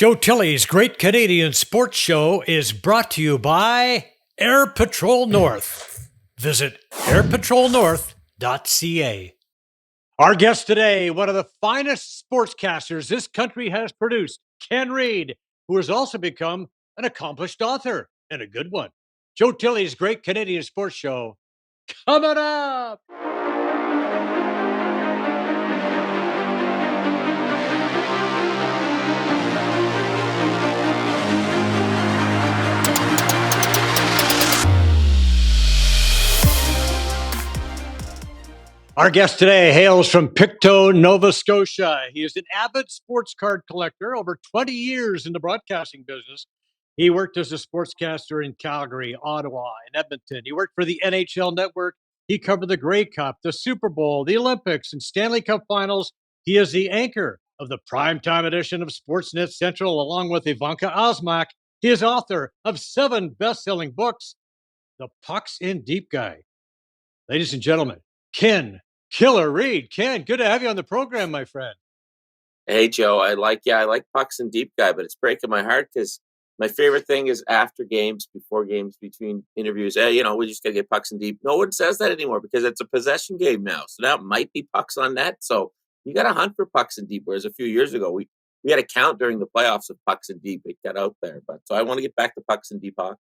Joe Tilley's Great Canadian Sports Show is brought to you by Air Patrol North. Visit airpatrolnorth.ca. Our guest today, one of the finest sportscasters this country has produced, Ken Reid, who has also become an accomplished author, and a good one. Joe Tilley's Great Canadian Sports Show, coming up. Our guest today hails from Pictou, Nova Scotia. He is an avid sports card collector, over 20 years in the broadcasting business. He worked as a sportscaster in Calgary, Ottawa, and Edmonton. He worked for the NHL Network. He covered the Grey Cup, the Super Bowl, the Olympics, and Stanley Cup Finals. He is the anchor of the primetime edition of Sportsnet Central, along with Evanka Osmak. He is author of 7 best-selling books, The Pucks in Deep Guy. Ladies and gentlemen, Ken Killer Reid. Ken, good to have you on the program, my friend. Hey, Joe. I like Pucks and Deep Guy, but it's breaking my heart because my favorite thing is after games, before games, between interviews. We just got to get pucks and deep. No one says that anymore because it's a possession game now. So now it might be pucks on net. So you got to hunt for pucks and deep. Whereas a few years ago, we had a count during the playoffs of pucks and deep. It got out there. But so I want to get back to pucks and deep hockey.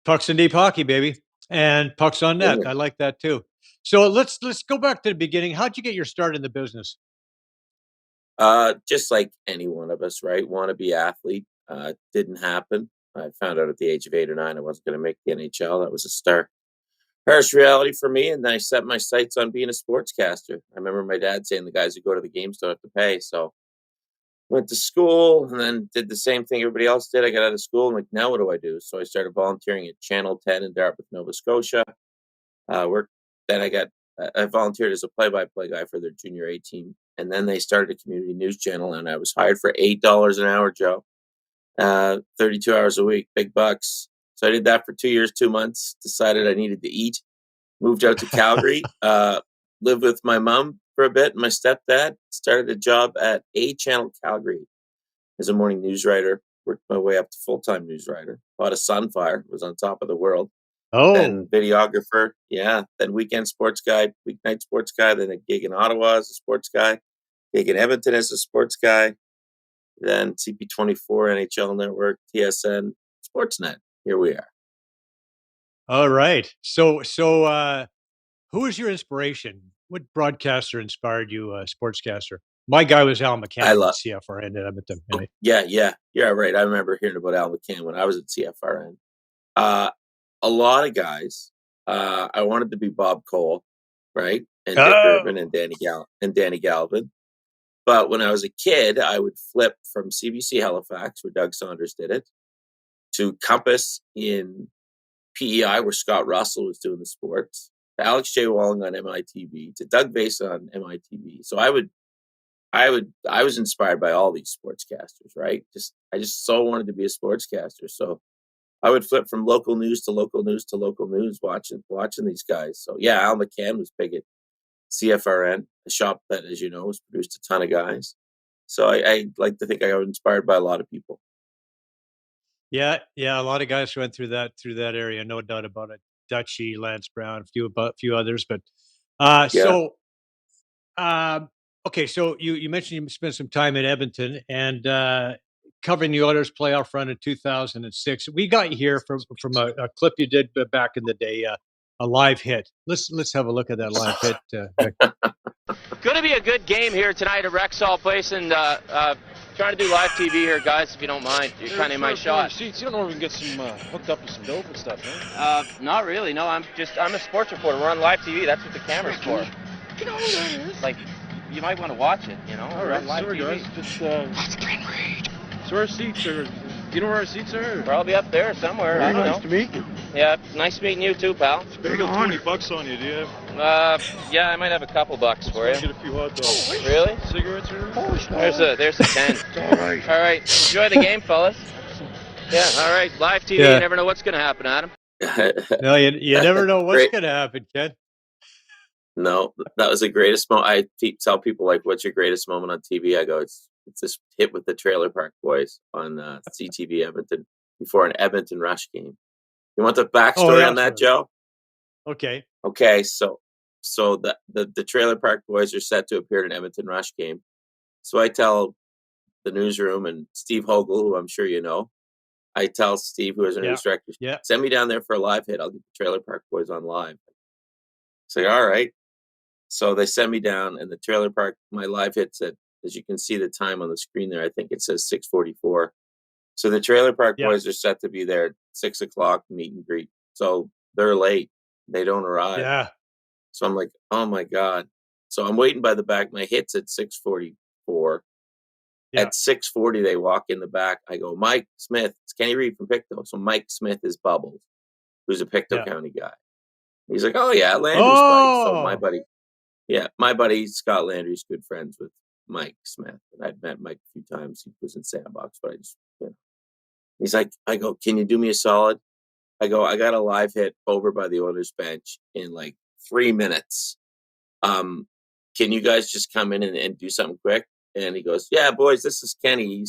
Pucks and deep hockey, baby. And pucks on net. Yeah. I like that too. So let's go back to the beginning. How'd you get your start in the business? Just like any one of us, right? Want to be athlete. Didn't happen. I found out at the age of 8 or 9 I wasn't going to make the NHL. That was a harsh reality for me. And then I set my sights on being a sportscaster. I remember my dad saying the guys who go to the games don't have to pay. So went to school and then did the same thing everybody else did. I got out of school and like, now what do I do? So I started volunteering at Channel 10 in Dartmouth, Nova Scotia. Then I volunteered as a play-by-play guy for their junior A team. And then they started a community news channel and I was hired for $8 an hour, Joe. 32 hours a week, big bucks. So I did that for 2 years, 2 months, decided I needed to eat, moved out to Calgary, lived with my mom for a bit, and my stepdad, started a job at A Channel Calgary as a morning news writer, worked my way up to full-time news writer, bought a Sunfire, was on top of the world. Oh. Then videographer, then weekend sports guy, weeknight sports guy, then a gig in Ottawa as a sports guy, gig in Edmonton as a sports guy, then CP24, NHL Network, TSN, Sportsnet. Here we are. All right. So who was your inspiration? What broadcaster inspired you, sportscaster? My guy was Al McCann at CFRN in Edmonton. Yeah, right. I remember hearing about Al McCann when I was at CFRN. A lot of guys. I wanted to be Bob Cole, right? And Dick Irvin and Danny Galvin. But when I was a kid, I would flip from CBC Halifax, where Doug Saunders did it, to Compass in PEI, where Scott Russell was doing the sports, to Alex J. Walling on MITV, to Doug Vason on MITV. So I was inspired by all these sportscasters, right? I just so wanted to be a sportscaster. So I would flip from local news to local news to local news, watching these guys. So yeah, Al McCann was big at CFRN, a shop that, as you know, has produced a ton of guys. So I like to think I was inspired by a lot of people. Yeah, a lot of guys went through that area, no doubt about it. Dutchie, Lance Brown, a few others, but okay. So you mentioned you spent some time in Edmonton and covering the Oilers playoff run in 2006. We got you here from a clip you did back in the day, a live hit. Let's have a look at that live hit. Going to be a good game here tonight at Rexall Place, and trying to do live TV here, guys, if you don't mind. You're kind of in my shot. Seats. You don't know if we can get some hooked up with some dope and stuff, huh? Not really. No, I'm a sports reporter. We're on live TV. That's what the camera's for. You know what that is? Like, you might want to watch it. All right, sorry guys. That's Ken Reid. So our seats are. You know where our seats are? Probably up there somewhere. Very nice to meet you. Yeah, nice meeting you too, pal. It's big on $20 on you, do you have? Yeah, I might have a couple bucks for you. Get a few hot dogs. Really? Cigarettes or There's a 10. All right. All right. Enjoy the game, fellas. Yeah, all right. Live TV, You never know what's going to happen, Adam. No, you never know what's going to happen, Ken. No, that was the greatest moment. I tell people, like, what's your greatest moment on TV? I go, it's It's this hit with the Trailer Park Boys on CTV Edmonton before an Edmonton Rush game. You want the backstory on that, Joe? Okay. Okay, so the Trailer Park Boys are set to appear in an Edmonton Rush game. So I tell the newsroom and Steve Hogle, who I'm sure you know, I tell Steve, who is our news director, send me down there for a live hit. I'll get the Trailer Park Boys on live. It's like, all right. So they send me down, and the Trailer Park, my live hit said, as you can see the time on the screen there, I think it says 6:44. So the Trailer Park Boys are set to be there at 6 o'clock, meet and greet. So they're late. They don't arrive. Yeah. So I'm like, oh my God. So I'm waiting by the back. My hit's at 6:44. At 6:40, they walk in the back. I go, Mike Smith. It's Kenny Reid from Pictou. So Mike Smith is Bubbles, who's a Pictou County guy. He's like, oh yeah, Landry's buddy. So my buddy Scott Landry's good friends with Mike Smith. And I'd met Mike a few times. He was in Sandbox, but he's like, I go, can you do me a solid? I go, I got a live hit over by the Oilers bench in like 3 minutes. Can you guys just come in and do something quick? And he goes, yeah, boys, this is Kenny.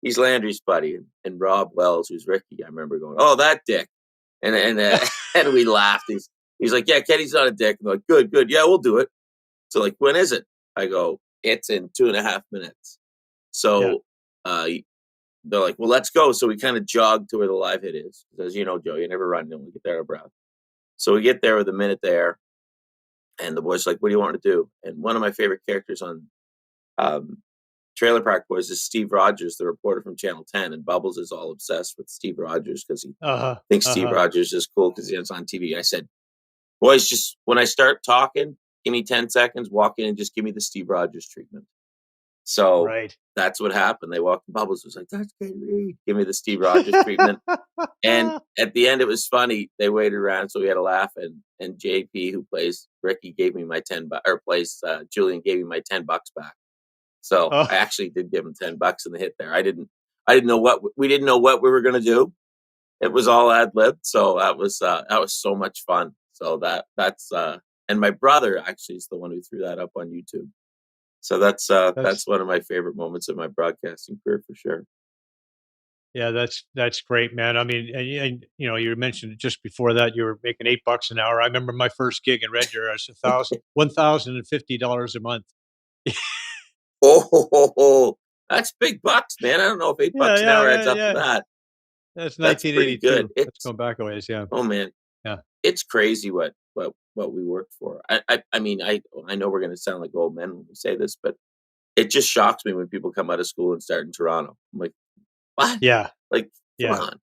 He's Landry's buddy. And Rob Wells, who's Ricky, I remember going, oh, that dick. And and we laughed. He's like, yeah, Kenny's not a dick. I'm like, good. Yeah, we'll do it. So like, when is it? I go, it's in 2.5 minutes. So they're like, well, let's go. So we kind of jog to where the live hit is. As you know, Joe, you never run. You only get there out of breath. So we get there with a minute there. And the boys like, what do you want to do? And one of my favorite characters on Trailer Park Boys is Steve Rogers, the reporter from Channel 10. And Bubbles is all obsessed with Steve Rogers because he thinks Steve Rogers is cool because he's on TV. I said, boys, just when I start talking, give me 10 seconds, walk in and just give me the Steve Rogers treatment. So that's what happened. They walked in. Bubbles was like, that's Ken Reid. Give me the Steve Rogers treatment. And at the end, it was funny. They waited around, so we had a laugh. And JP, who plays Ricky, gave me my Julian gave me my $10 back. So I actually did give him $10 in the hit there. I didn't know what we were going to do. It was all ad lib. So that was so much fun. So that's and my brother actually is the one who threw that up on YouTube. So that's one of my favorite moments of my broadcasting career for sure. Yeah, that's great, man. I mean, and you mentioned just before that you were making $8 an hour. I remember my first gig in Red Deer. I was $1,050 a month. That's big bucks, man. I don't know if $8 an hour adds up to that. That's 1982. Good. Let's go back a ways, yeah. Oh man, yeah. It's crazy what we worked for. I mean, I know we're going to sound like old men when we say this, but it just shocks me when people come out of school and start in Toronto. I'm like, what? Yeah. Like, come on.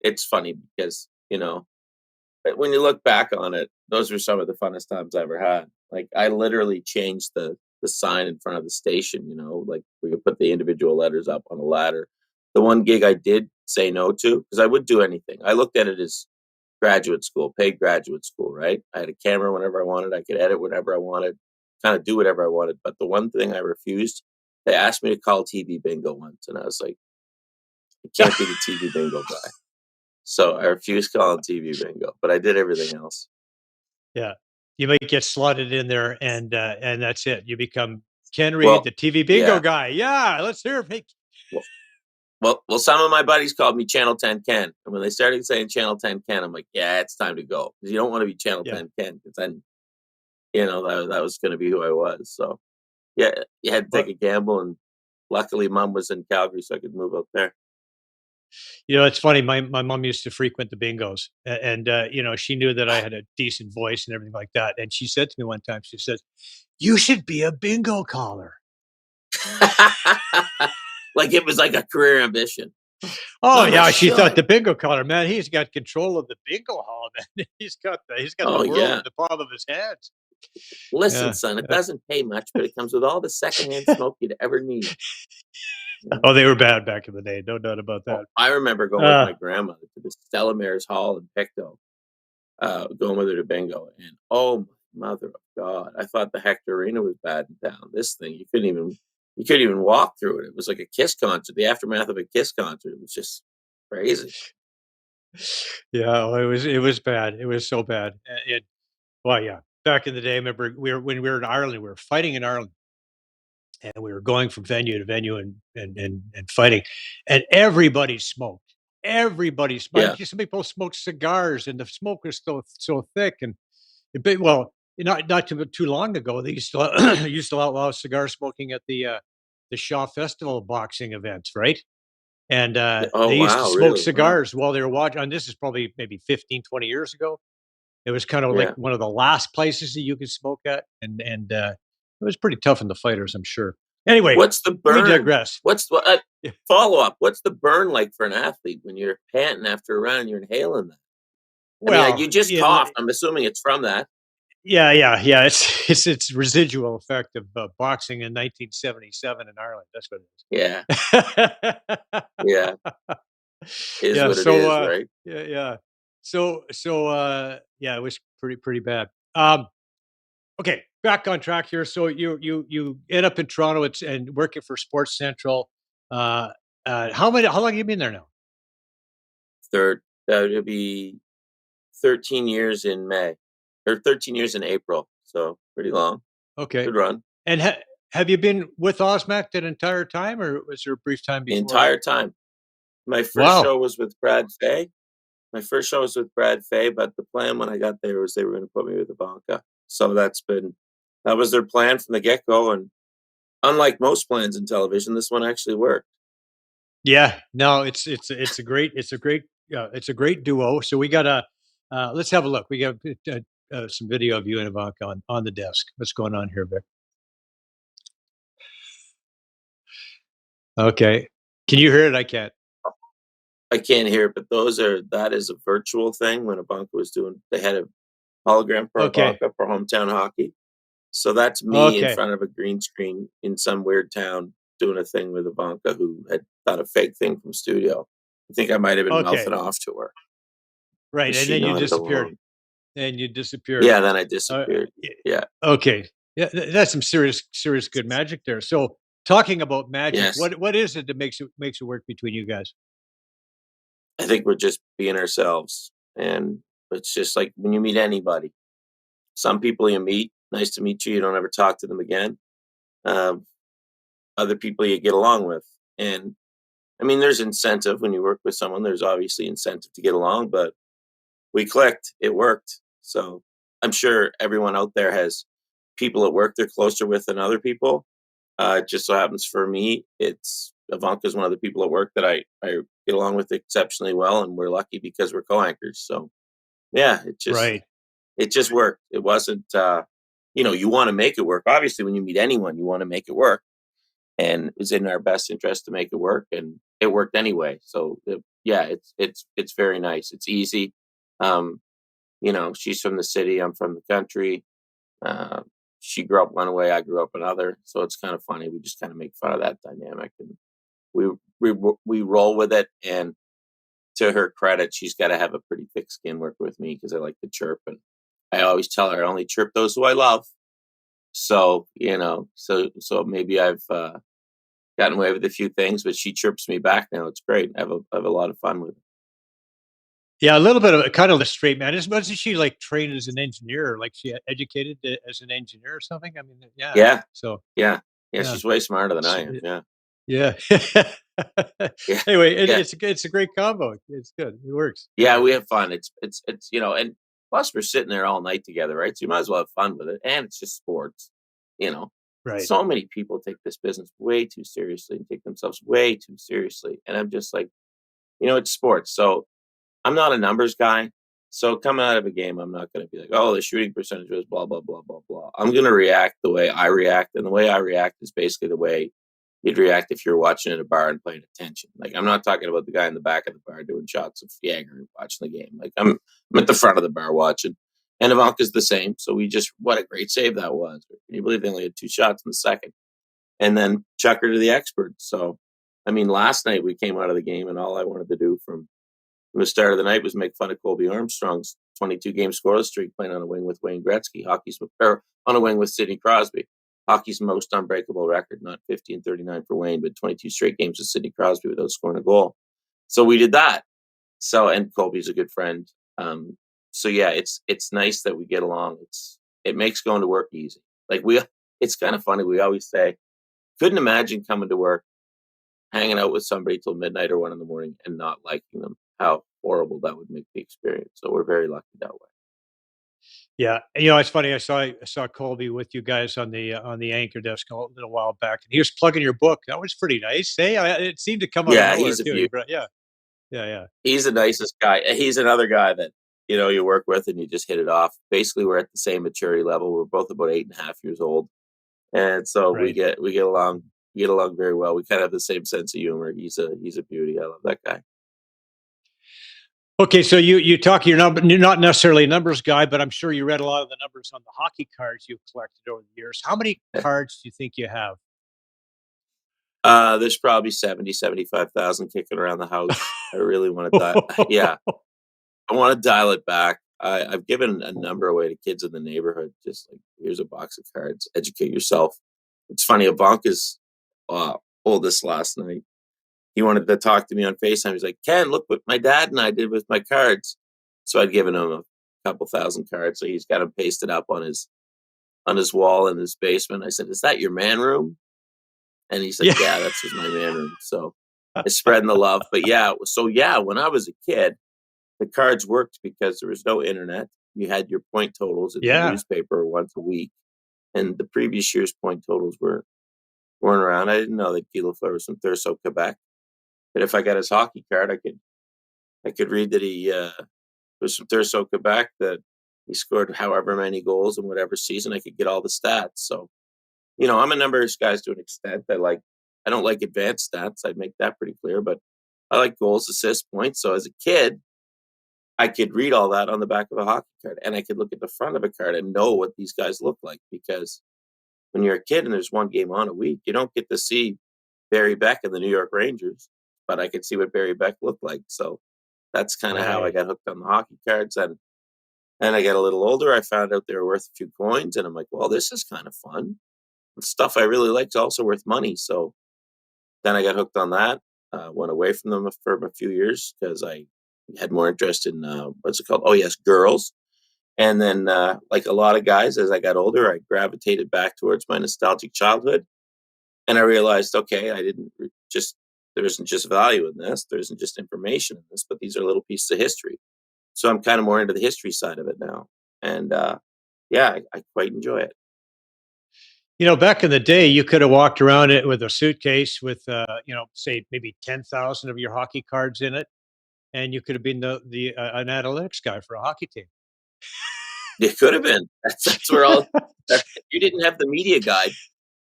It's funny because, when you look back on it, those were some of the funnest times I ever had. Like, I literally changed the sign in front of the station, like we could put the individual letters up on a ladder. The one gig I did say no to, because I would do anything. I looked at it as graduate school, paid graduate school, right? I had a camera whenever I wanted. I could edit whenever I wanted, kind of do whatever I wanted. But the one thing I refused, they asked me to call TV bingo once. And I was like, I can't be the TV bingo guy. So I refused calling TV bingo, but I did everything else. Yeah. You might get slotted in there and that's it. You become Ken Reid, the TV bingo guy. Yeah. Let's hear it. Well, some of my buddies called me Channel 10 Ken. And when they started saying Channel 10 Ken, I'm like, yeah, it's time to go. Because you don't want to be Channel 10 Ken. Because then, that was going to be who I was. So, yeah, you had to take a gamble. And luckily, Mom was in Calgary, so I could move up there. It's funny. My mom used to frequent the bingos. And she knew that I had a decent voice and everything like that. And she said to me one time, she said, you should be a bingo caller. Like it was like a career ambition. Oh yeah, she thought the bingo caller, man, he's got control of the bingo hall, man. He's got the world in the palm of his hands. Listen, son, it doesn't pay much, but it comes with all the secondhand smoke you'd ever need. Oh, they were bad back in the day, no doubt about that. I remember going with my grandmother to the Stella Maris Hall in Pictou, going with her to bingo, and oh my mother of God, I thought the Hector Arena was bad in town. This thing, you couldn't even walk through it. It was like a Kiss concert, the aftermath of a Kiss concert. It was just crazy. Yeah, it was bad. It was so bad. Back in the day, I remember when we were in Ireland, we were fighting in Ireland. and we were going from venue to venue and fighting, and everybody smoked. Everybody Yeah. smoked. Some people smoked cigars, and the smoke was so thick. And well, not too long ago, they used to used to outlaw cigar smoking at the Shaw Festival boxing events, right? And Oh, they used to wow. smoke Really? Wow. cigars while they were watching. And this is probably maybe 15, 20 years ago. It was kind of like Yeah. one of the last places that you could smoke at, and it was pretty tough on the fighters, I'm sure. Anyway, What's the we burn? digress. What's the Yeah. follow up? What's the burn like for an athlete when you're panting after a round? You're inhaling that. I mean, Well, you just coughed. I'm assuming it's from that. yeah. It's residual effect of boxing in 1977 in Ireland. That's what Yeah. it is. Yeah. Is Yeah. what it So is, right? yeah. Yeah, it was pretty bad. Okay, back on track here. So you end up in Toronto. And working for Sports Central. Uh, how long have you been there now? Third, that would be 13 years in May, or 13 years in April. So pretty long. Okay. Good run. And have you been with Osmak that entire time, or was there a brief time The before that? entire time. My first Wow. show was with Brad Fay. But the plan when I got there was they were going to put me with Evanka. So that was their plan from the get go. And unlike most plans in television, this one actually worked. Yeah. No, it's a great it's a great duo. So we got let's have a look. We got some video of you and Ivanka on the desk. What's going on here, Vic? Okay. Can you hear it? I can't. I can't hear it, but that is a virtual thing when Evanka was they had a hologram for Okay. Evanka for hometown hockey. So that's me in Okay. front of a green screen in some weird town doing a thing with Evanka who had done a fake thing from studio. I think I might have been Okay. mouthing off to her. Right. And She then you nodded disappeared. along. And you disappeared. Yeah, then I Uh, disappeared. y- Yeah. okay. Yeah, that's some serious good magic there. So talking about magic, Yes. what is it that makes it work between you guys? I think we're just being ourselves. And it's just like when you meet anybody, some people you meet, nice to meet you, you don't ever talk to them again. Um, Other people you get along with. And I mean, there's incentive when you work with someone, there's obviously incentive to get along, but we clicked, it worked. So I'm sure everyone out there has people at work they're closer with than other people. It just so happens for me, it's Ivanka's one of the people at work that I get along with exceptionally well, and we're lucky because we're co-anchors. So yeah, Right. it just worked. It wasn't you want to make it work. Obviously, when you meet anyone, you want to make it work, and it was in our best interest to make it work, and it worked anyway. So yeah, it's very nice. It's easy. Um, she's from the city, I'm from the country. Uh, she grew up one way, I grew up another. So it's kind of funny. We just kind of make fun of that dynamic, and we we roll with it. And to her credit, she's got to have a pretty thick skin working with me because I like to chirp, and I always tell her I only chirp those who I love. So so maybe I've gotten away with a few things, but she chirps me back now. It's great. I have a lot of fun with it. Yeah, a little bit of kind of the straight man. Wasn't she like trained as an engineer, or like she educated as an engineer or something? I mean, yeah. Yeah, So yeah, yeah. yeah, She's way smarter than I S- am. Yeah, yeah. yeah, Anyway, yeah. it's a great combo. It's good. It works. Yeah, we have fun. It's and plus we're sitting there all night together, right? So you might as well have fun with it. And it's just sports, you know. Right. So many people take this business way too seriously and take themselves way too seriously. And I'm just like, it's sports. So I'm not a numbers guy. So coming out of a game, I'm not going to be like, oh, the shooting percentage was blah, blah, blah, blah, blah. I'm going to react the way I react. And the way I react is basically the way you'd react if you're watching at a bar and paying attention. Like, I'm not talking about the guy in the back of the bar doing shots of Jaeger and watching the game. Like, I'm at the front of the bar watching. And Ivanka's the same. So what a great save that was. Can you believe they only had 2 shots in the second? And then chuck her to the experts. So, I mean, last night we came out of the game and all I wanted to do from the start of the night was make fun of Colby Armstrong's 22-game scoreless streak playing on a wing with Wayne Gretzky. Or on a wing with Sidney Crosby. Hockey's most unbreakable record, not 50 and 39 for Wayne, but 22 straight games with Sidney Crosby without scoring a goal. So we did that. So, and Colby's a good friend. So yeah, it's nice that we get along. It makes going to work easy. Like it's kind of funny. We always say, couldn't imagine coming to work, hanging out with somebody till midnight or 1 in the morning and not liking them. How horrible that would make the experience. So we're very lucky that way. Yeah, it's funny. I saw Colby with you guys on the anchor desk a little while back, and he was plugging your book. That was pretty nice. Hey, it seemed to come out of Yeah, nowhere he's a too. beauty. Yeah, yeah, yeah. He's the nicest guy. He's another guy that, you work with and you just hit it off. Basically, we're at the same maturity level. We're both about 8.5 years old. And so we Right. get along very well. We kind of have the same sense of humor. He's a beauty. I love that guy. Okay, so you're not necessarily a numbers guy, but I'm sure you read a lot of the numbers on the hockey cards you've collected over the years. How many cards do you think you have? There's probably 75,000 kicking around the house. I really want to yeah, I want to dial it back. I've given a number away to kids in the neighborhood. Just like, here's a box of cards. Educate yourself. It's funny. Evanka's oldest last night. He wanted to talk to me on FaceTime. He's like, Ken, look what my dad and I did with my cards. So I'd given him a couple thousand cards. So he's got them pasted up on his wall in his basement. I said, is that your man room? And he's like, Yeah. yeah, that's just my man room. So it's spreading the love. But yeah, when I was a kid, the cards worked because there was no internet. You had your point totals in the Yeah. newspaper once a week. And the previous year's point totals weren't around. I didn't know that Guy Lafleur was from Thurso, Quebec. But if I got his hockey card, I could read that he was from Thurso, Quebec, that he scored however many goals in whatever season. I could get all the stats. So, I'm a numbers guy to an extent. I don't like advanced stats. I'd make that pretty clear, but I like goals, assists, points. So as a kid, I could read all that on the back of a hockey card, and I could look at the front of a card and know what these guys look like, because when you're a kid and there's one game on a week, you don't get to see Barry Beck and the New York Rangers, but I could see what Barry Beck looked like. So that's kind of how I Right. got hooked on the hockey cards. And I got a little older. I found out they were worth a few coins, and I'm like, well, this is kind of fun. The stuff I really like is also worth money. So then I got hooked on that. Went away from them for a few years because I had more interest in what's it called? Oh yes, girls. And then, like a lot of guys, as I got older, I gravitated back towards my nostalgic childhood, and I realized, okay, there isn't just value in this, there isn't just information in this, but these are little pieces of history. So I'm kind of more into the history side of it now, and yeah, I quite enjoy it. Back in the day, you could have walked around it with a suitcase with, say maybe 10,000 of your hockey cards in it, and you could have been an analytics guy for a hockey team. It could have been. That's where all. You didn't have the media guide,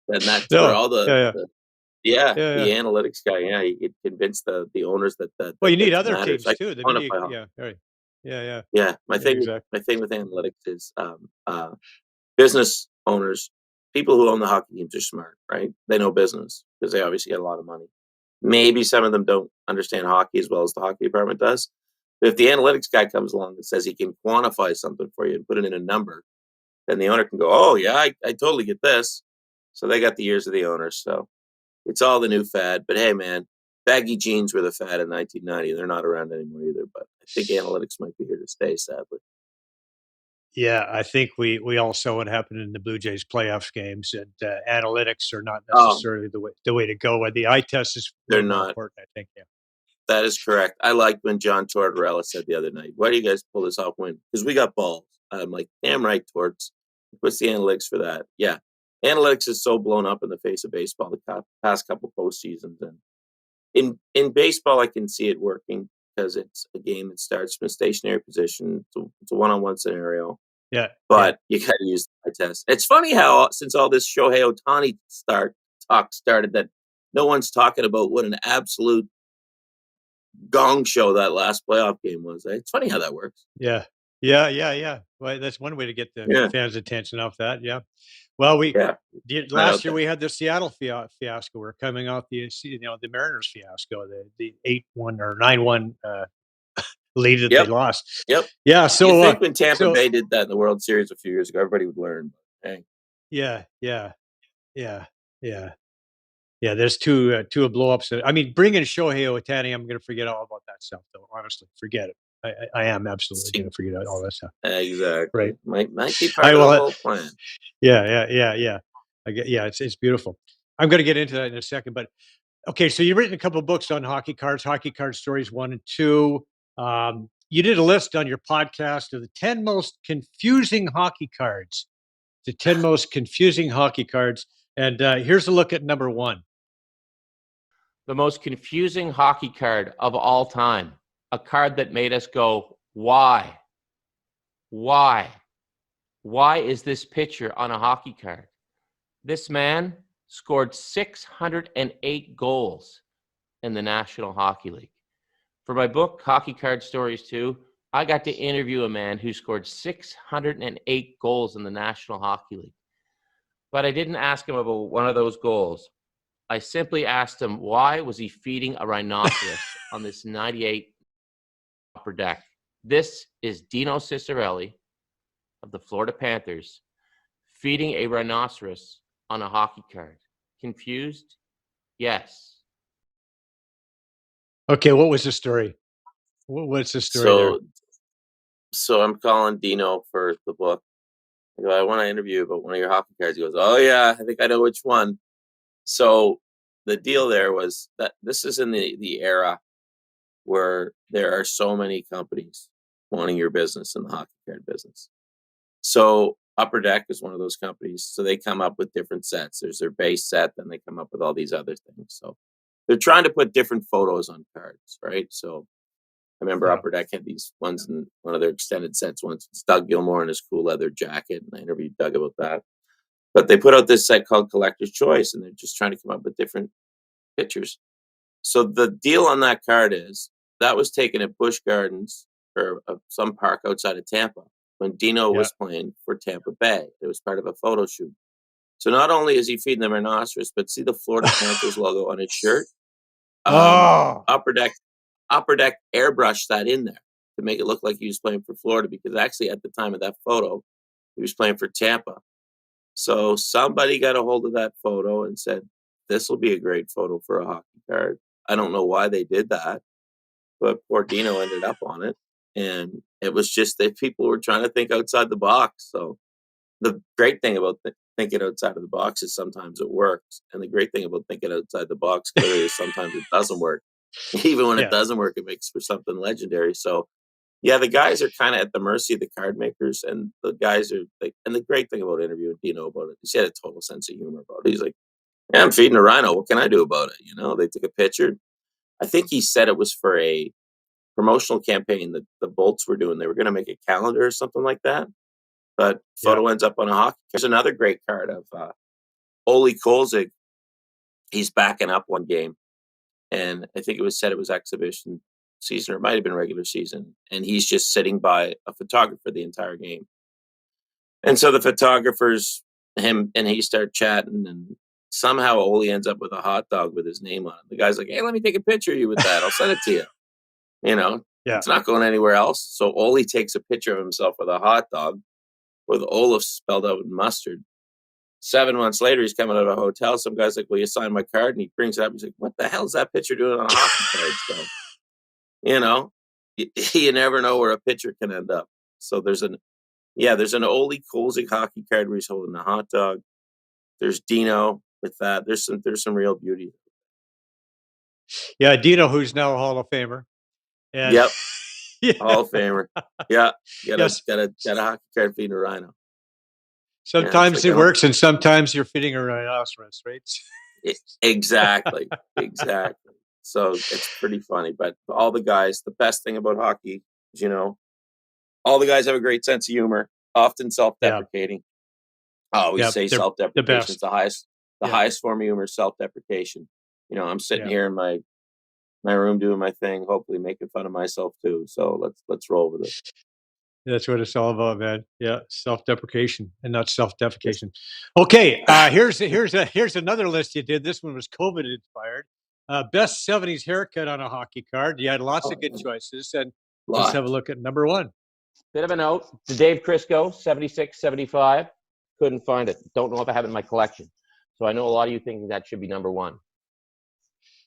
and that's where No. all Yeah, yeah, yeah, the yeah. analytics guy. Yeah, you could convince the owners that Well, you need this other matters. teams I too. The media, quantify. yeah, right. Yeah. Yeah, Yeah, exactly. my thing with analytics is business owners, people who own the hockey teams are smart, right? They know business because they obviously get a lot of money. Maybe some of them don't understand hockey as well as the hockey department does. But if the analytics guy comes along and says he can quantify something for you and put it in a number, then the owner can go, oh, yeah, I totally get this. So they got the ears of the owner. So it's all the new fad. But hey, man, baggy jeans were the fad in 1990. They're not around anymore either. But I think analytics might be here to stay, sadly. Yeah, I think we all saw what happened in the Blue Jays playoffs games, and analytics are not Oh, necessarily the way to go. And the eye test is they're way more not. important, I think. Yeah. That is correct. I liked when John Tortorella said the other night, why do you guys pull this off win? Because we got balls. I'm like, damn right, Torts. What's the analytics for that? Yeah. Analytics is so blown up in the face of baseball the past couple postseasons. And in baseball, I can see it working because it's a game that starts from a stationary position. It's a one-on-one scenario. Yeah. But you got to use the eye test. It's funny how since all this Shohei Ohtani talk started, that no one's talking about what an absolute gong show that last playoff game was. It's funny how that works. Yeah. Yeah. Well, that's one way to get the Yeah, fans' attention off that. Yeah. Well, yeah. Right last out year there. we had the Seattle fiasco. We're coming off the Mariners fiasco, the 8-1 or 9-1 lead that they Yep, lost. yep. Yeah. You So, think when Tampa Bay did that in the World Series a few years ago, everybody would learn. But, hey, yeah. Yeah. Yeah, there's two blow-ups. I mean, bringing Shohei Ohtani, I'm going to forget all about that stuff, though. Honestly, forget it. I am absolutely going see, to forget all that stuff. Right. exactly. Might be I part of the will. whole plan. Yeah. I get. Yeah, it's beautiful. I'm going to get into that in a second, but okay. So you've written a couple of books on hockey cards, Hockey Card Stories 1 and 2. You did a list on your podcast of the 10 most confusing hockey cards. The 10 most confusing hockey cards. And here's a look at number 1. The most confusing hockey card of all time. A card that made us go, why? Why? Why is this picture on a hockey card? This man scored 608 goals in the National Hockey League. For my book, Hockey Card Stories 2, I got to interview a man who scored 608 goals in the National Hockey League. But I didn't ask him about one of those goals. I simply asked him, why was he feeding a rhinoceros on this 98 upper deck? This is Dino Ciccarelli of the Florida Panthers feeding a rhinoceros on a hockey card. Confused? Yes. Okay, what was the story? What's the story there? So I'm calling Dino for the book. I go, I want to interview you about one of your hockey cards. He goes, oh yeah, I think I know which one. So the deal there was that this is in the era where there are so many companies wanting your business in the hockey card business. So Upper Deck is one of those companies. So they come up with different sets. There's their base set, then they come up with all these other things. So they're trying to put different photos on cards, right? So I remember Upper Deck had these ones in one of their extended sets. Once it's Doug Gilmour in his cool leather jacket, and I interviewed Doug about that. But they put out this set called Collector's Choice, and they're just trying to come up with different pictures. So the deal on that card is that was taken at Busch Gardens or some park outside of Tampa when Dino was playing for Tampa Bay. It was part of a photo shoot. So not only is he feeding the rhinoceros, but see the Florida Panthers logo on his shirt? Upper Deck airbrushed that in there to make it look like he was playing for Florida, because actually at the time of that photo, he was playing for Tampa. So somebody got a hold of that photo and said, this will be a great photo for a hockey card. I don't know why they did that, but poor Dino ended up on it. And it was just that people were trying to think outside the box. So the great thing about thinking outside of the box is sometimes it works. And the great thing about thinking outside the box clearly is sometimes it doesn't work. Even when it doesn't work, it makes for something legendary. So yeah, the guys are kind of at the mercy of the card makers, and the guys are like, and the great thing about interviewing Dino about it is he had a total sense of humor about it. He's like, yeah, I'm feeding a rhino. What can I do about it? You know, they took a picture. I think he said it was for a promotional campaign that the Bolts were doing. They were going to make a calendar or something like that. But photo ends up on a hockey. There's another great card of Ole Kolzig. He's backing up one game. And I think it was said it was exhibition season, or it might have been regular season. And he's just sitting by a photographer the entire game. And so the photographers, him and he start chatting, and somehow Ole ends up with a hot dog with his name on it. The guy's like, hey, let me take a picture of you with that. I'll send it to you. You know, it's not going anywhere else. So Ole takes a picture of himself with a hot dog with Olaf spelled out in mustard. 7 months later, he's coming out of a hotel. Some guy's like, will you sign my card? And he brings it up. He's like, what the hell is that picture doing on a hockey card? So, you know, you never know where a picture can end up. So there's an Ole Kolzig hockey card where he's holding a hot dog. There's Dino with that. There's some real beauty. Yeah, Dino, who's now a Hall of Famer. And Yep. Hall of Famer. Yeah. Got a hockey card feeding a rhino. Sometimes it works, and sometimes you're feeding a rhinoceros, right? Exactly. So it's pretty funny. But all the guys, the best thing about hockey is, you know, all the guys have a great sense of humor, often self-deprecating. I always say self-deprecation is the highest form of humor, self-deprecation. You know, I'm sitting here in my room doing my thing, hopefully making fun of myself too. So let's roll with it. That's what it's all about, man. Yeah, self-deprecation and not self-defecation. Okay, here's another list you did. This one was COVID inspired. Best 70s haircut on a hockey card. You had lots of good choices, and let's have a look at number 1. Bit of a note. The Dave Crisco, 76, 75. Couldn't find it. Don't know if I have it in my collection. So I know a lot of you think that should be number 1.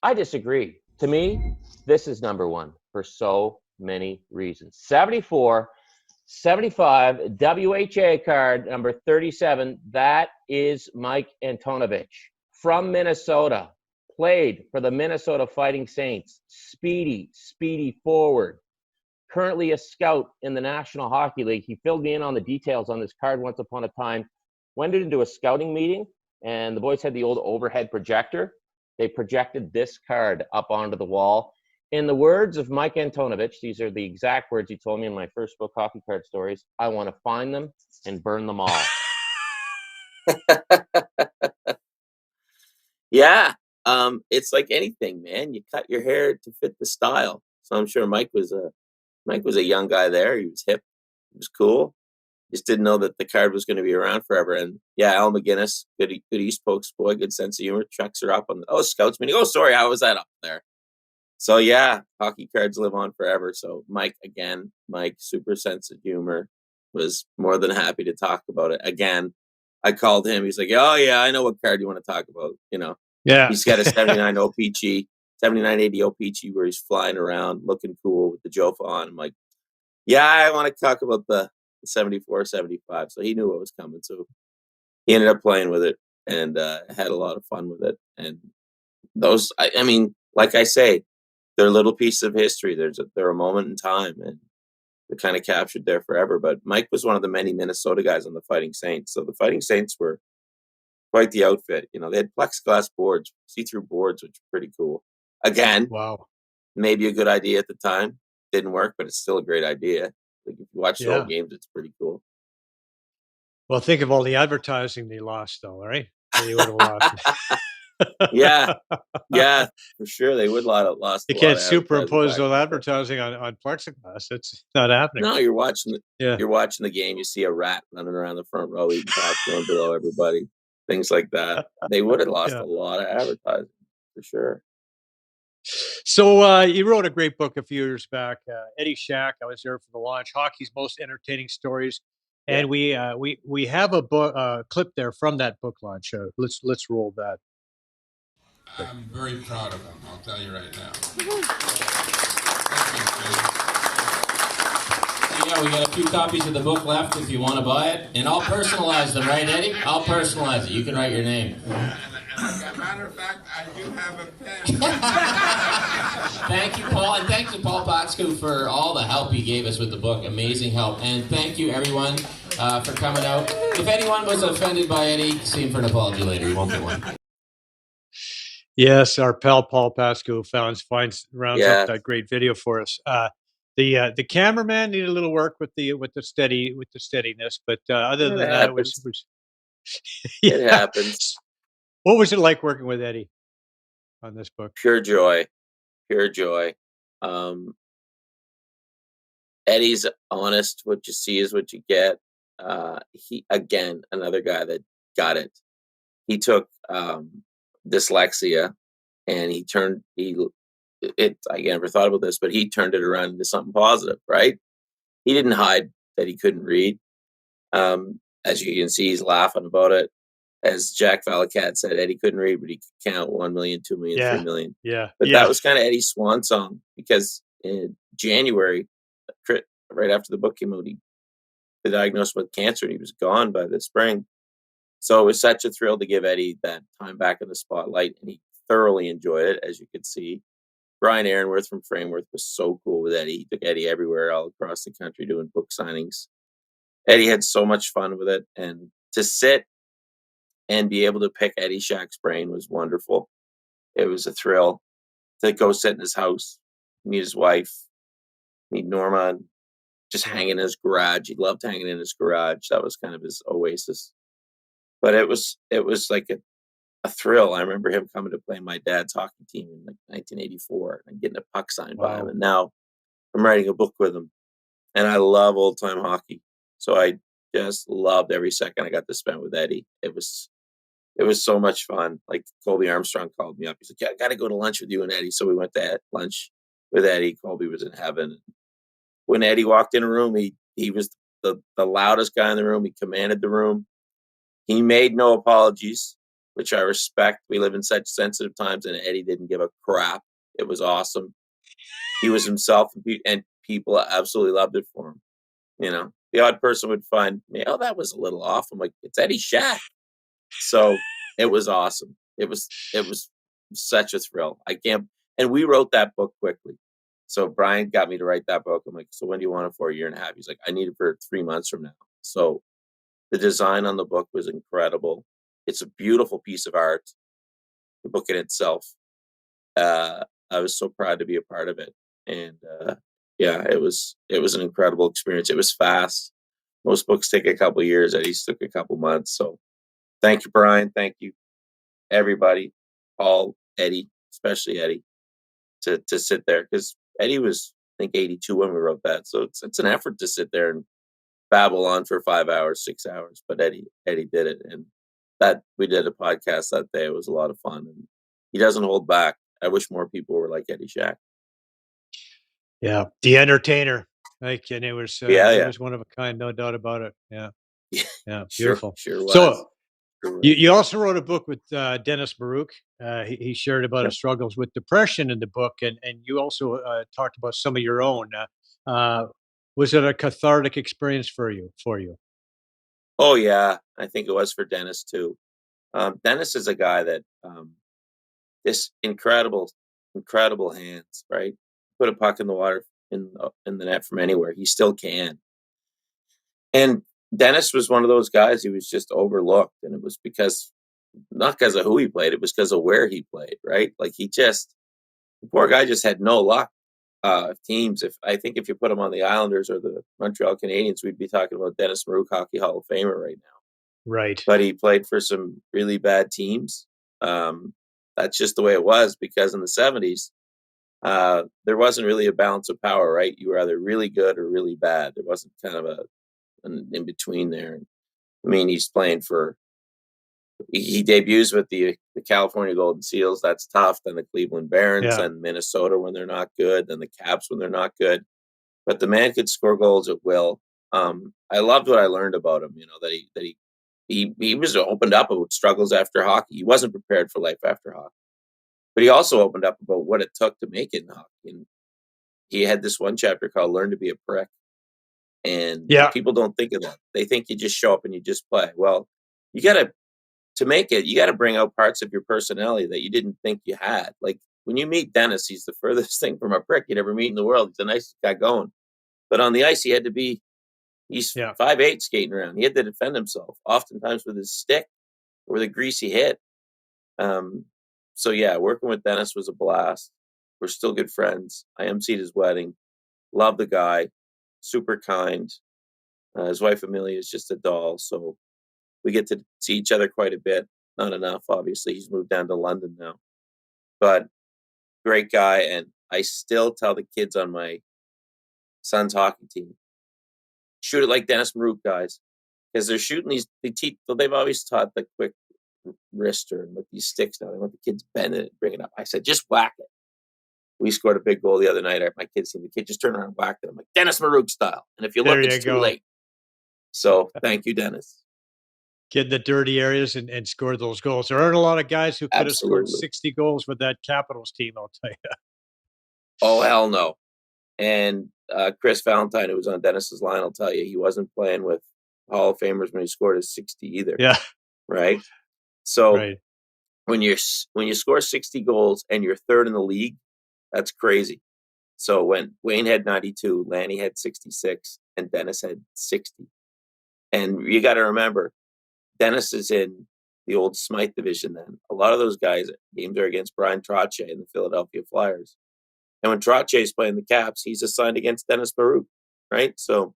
I disagree. To me, this is number 1 for so many reasons. 74, 75, WHA card, number 37. That is Mike Antonovich from Minnesota, played for the Minnesota Fighting Saints, speedy forward, currently a scout in the National Hockey League. He filled me in on the details on this card once upon a time. Went into a scouting meeting, and the boys had the old overhead projector. They projected this card up onto the wall. In the words of Mike Antonovich, these are the exact words he told me in my first book, Hockey Card Stories, I want to find them and burn them all. Yeah. It's like anything, man. You cut your hair to fit the style. So I'm sure Mike was a young guy there. He was hip. He was cool. Just didn't know that the card was going to be around forever. And yeah, Al McGinnis, good East Pokes boy, good sense of humor. Checks her up on scouts meeting. Oh, sorry, how was that up there? So yeah, hockey cards live on forever. So Mike, super sense of humor, was more than happy to talk about it. Again, I called him. He's like, oh yeah, I know what card you want to talk about. Yeah. He's got a 79 OPG, 7980 OPG where he's flying around looking cool with the Jofa on. I'm like, yeah, I want to talk about the 74, 75. So he knew what was coming. So he ended up playing with it and had a lot of fun with it. And those, I mean, like I say, they're little pieces of history. They're a moment in time, and they're kind of captured there forever. But Mike was one of the many Minnesota guys on the Fighting Saints. So the Fighting Saints were quite the outfit. They had plexiglass boards, see-through boards, which were pretty cool. Again, Wow. Maybe a good idea at the time. Didn't work, but it's still a great idea. Like if you watch the old games, it's pretty cool. Well, think of all the advertising they lost, though, right? They would have lost. Yeah, for sure. They would lost. You can't superimpose all advertising on plexiglass. It's not happening. No, you're watching the game. You see a rat running around the front row eating popcorn below everybody. Things like that. They would have lost a lot of advertising for sure. So you wrote a great book a few years back, Eddie Shack. I was there for the launch. Hockey's most entertaining stories, and we have a book clip there from that book launch. Let's roll that. I'm very proud of him. I'll tell you right now. Yeah, we got a few copies of the book left if you want to buy it. And I'll personalize them, right, Eddie? I'll personalize it. You can write your name. As a matter of fact, I do have a pen. Thank you, Paul. And thank you, Paul Pictou, for all the help he gave us with the book. Amazing help. And thank you, everyone, for coming out. If anyone was offended by Eddie, see him for an apology later. He won't get one. Yes, our pal Paul Pictou rounds up that great video for us. The cameraman needed a little work with the steadiness, but other than that, it was it happens. What was it like working with Eddie on this book? Pure joy. Eddie's honest. What you see is what you get. He, again, another guy that got it. He took dyslexia, and I never thought about this, but he turned it around into something positive, right? He didn't hide that he couldn't read. As you can see, he's laughing about it. As Jack Valakat said, Eddie couldn't read, but he could count 1 million, 2 million, 3 million. Yeah. But that was kind of Eddie's swan song, because in January, right after the book came out, he was diagnosed with cancer, and he was gone by the spring. So it was such a thrill to give Eddie that time back in the spotlight, and he thoroughly enjoyed it, as you could see. Brian Aaronworth from Frameworth was so cool with Eddie. He took Eddie everywhere, all across the country, doing book signings. Eddie had so much fun with it, and to sit and be able to pick Eddie Shack's brain was wonderful. It was a thrill to go sit in his house, meet his wife, meet Norma, and just hang in his garage. He loved hanging in his garage. That was kind of his oasis. But it was like a thrill. I remember him coming to play my dad's hockey team in like 1984 and getting a puck signed by him. And now I'm writing a book with him. And I love old time hockey. So I just loved every second I got to spend with Eddie. It was so much fun. Like Colby Armstrong called me up. He's like, yeah, I got to go to lunch with you and Eddie. So we went to lunch with Eddie. Colby was in heaven. When Eddie walked in a room, he was the loudest guy in the room. He commanded the room. He made no apologies, which I respect. We live in such sensitive times, and Eddie didn't give a crap. It was awesome. He was himself, and people absolutely loved it for him. The odd person would find me, oh, that was a little off. I'm like, it's Eddie Shack. So it was awesome. it was such a thrill. I can't. And we wrote that book quickly. So Brian got me to write that book. I'm like, so when do you want it for? A year and a half. He's like, I need it for 3 months from now. So the design on the book was incredible. It's a beautiful piece of art. The book in itself. I was so proud to be a part of it. And yeah, it was an incredible experience. It was fast. Most books take a couple of years. Eddie's took a couple months. So thank you, Brian. Thank you, everybody. Paul, Eddie, especially Eddie, to sit there, because Eddie was, I think, 82 when we wrote that. So it's an effort to sit there and babble on for 5 hours, 6 hours. But Eddie did it, and that we did a podcast that day. It was a lot of fun, and he doesn't hold back. I wish more people were like Eddie Shack. Yeah, the entertainer. Like, and it was Yeah. was one of a kind, no doubt about it. Yeah, yeah, Sure, beautiful. sure was. So Sure was. you also wrote a book with Dennis Baruch. He shared about his struggles with depression in the book, and you also talked about some of your own. Was it a cathartic experience for you? Oh yeah, I think it was for Dennis too. Dennis is a guy that this incredible hands, right? Put a puck in the water in the net from anywhere, he still can. And Dennis was one of those guys who was just overlooked, and it was not because of who he played, it was because of where he played, right? Like the poor guy just had no luck. Teams, if you put him on the Islanders or the Montreal Canadiens, we'd be talking about Dennis Baruch, Hockey Hall of Famer right now. Right. But he played for some really bad teams. That's just the way it was, because in the 70s, there wasn't really a balance of power, right? You were either really good or really bad. There wasn't kind of an in between there. I mean, he debuts with the California Golden Seals. That's tough. Then the Cleveland Barons, and Minnesota when they're not good, then the Caps when they're not good. But the man could score goals at will. I loved what I learned about him. That he was opened up about struggles after hockey. He wasn't prepared for life after hockey, but he also opened up about what it took to make it in hockey. And he had this one chapter called "Learn to Be a Prick." And people don't think of that. They think you just show up and you just play. Well, to make it, you got to bring out parts of your personality that you didn't think you had. Like when you meet Dennis, he's the furthest thing from a prick you'd ever meet in the world. He's the nicest guy going. But on the ice, he's 5'8" skating around. He had to defend himself, oftentimes with his stick or with a greasy hit. So yeah, working with Dennis was a blast. We're still good friends. I emceed his wedding. Love the guy. Super kind. His wife Amelia is just a doll. So we get to see each other quite a bit. Not enough, obviously. He's moved down to London now. But great guy. And I still tell the kids on my son's hockey team, shoot it like Dennis Baruch, guys. Because they're shooting they've always taught the quick wrister and with these sticks now. They want the kids bending it, bring it up. I said, just whack it. We scored a big goal the other night at my kids' team. The kid just turned around and whacked it. I'm like, Dennis Baruch style. And if you look, it's too late. So thank you, Dennis. Get in the dirty areas and score those goals. There aren't a lot of guys who could have scored 60 goals with that Capitals team, I'll tell you. Oh, hell no. And Chris Valentine, who was on Dennis's line, will tell you he wasn't playing with Hall of Famers when he scored his 60 either. Yeah. Right? So when you score 60 goals and you're third in the league, that's crazy. So when Wayne had 92, Lanny had 66, and Dennis had 60. And you got to remember, Dennis is in the old Smythe division then. A lot of those guys, games are against Brian Trottier and the Philadelphia Flyers. And when Trottier is playing the Caps, he's assigned against Dennis Baruch, right? So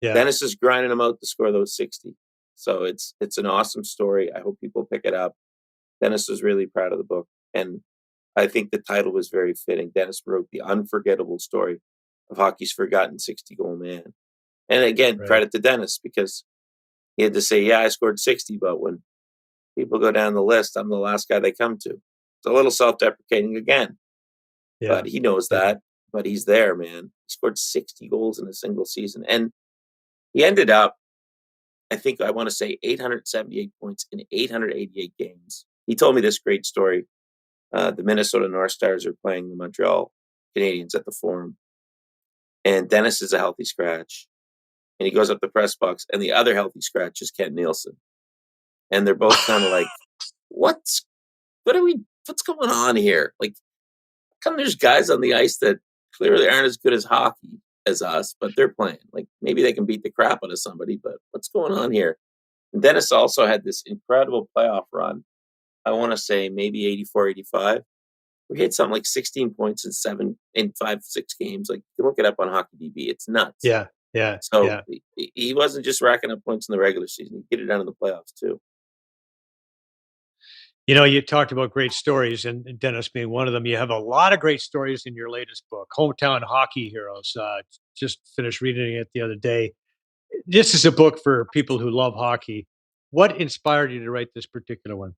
Dennis is grinding him out to score those 60. So it's an awesome story. I hope people pick it up. Dennis was really proud of the book. And I think the title was very fitting. Dennis Baruch, the unforgettable story of hockey's forgotten 60-goal man. And again, credit to Dennis, because he had to say, yeah, I scored 60, but when people go down the list, I'm the last guy they come to. It's a little self-deprecating again. Yeah. But he knows that. But he's there, man. He scored 60 goals in a single season. And he ended up, I want to say 878 points in 888 games. He told me this great story. The Minnesota North Stars are playing the Montreal Canadiens at the Forum. And Dennis is a healthy scratch. And he goes up the press box, and the other healthy scratch is Ken Nielsen. And they're both kind of like, what's what's going on here? Like, how come there's guys on the ice that clearly aren't as good as hockey as us, but they're playing? Like, maybe they can beat the crap out of somebody, but what's going on here? And Dennis also had this incredible playoff run. I want to say maybe 84, 85. We hit something like 16 points in 5-6 games. Like, you can look it up on HockeyDB. It's nuts. Yeah. So he wasn't just racking up points in the regular season. He get it down in the playoffs too. You talked about great stories, and Dennis being one of them. You have a lot of great stories in your latest book, Hometown Hockey Heroes. Just finished reading it the other day. This is a book for people who love hockey. What inspired you to write this particular one?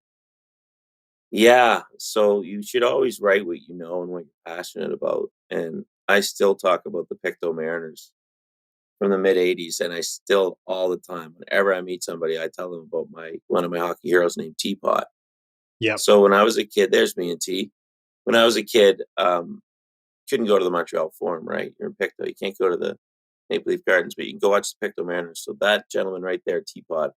Yeah. So you should always write what you know and what you're passionate about. And I still talk about the Pictou Mariners from the mid '80s, and I still all the time, whenever I meet somebody, I tell them about one of my hockey heroes named Teapot. Yeah. So when I was a kid, there's me and T. When I was a kid, couldn't go to the Montreal Forum, right? You're in Pictou. You can't go to the Maple Leaf Gardens, but you can go watch the Pictou Mariners. So that gentleman right there, Teapot,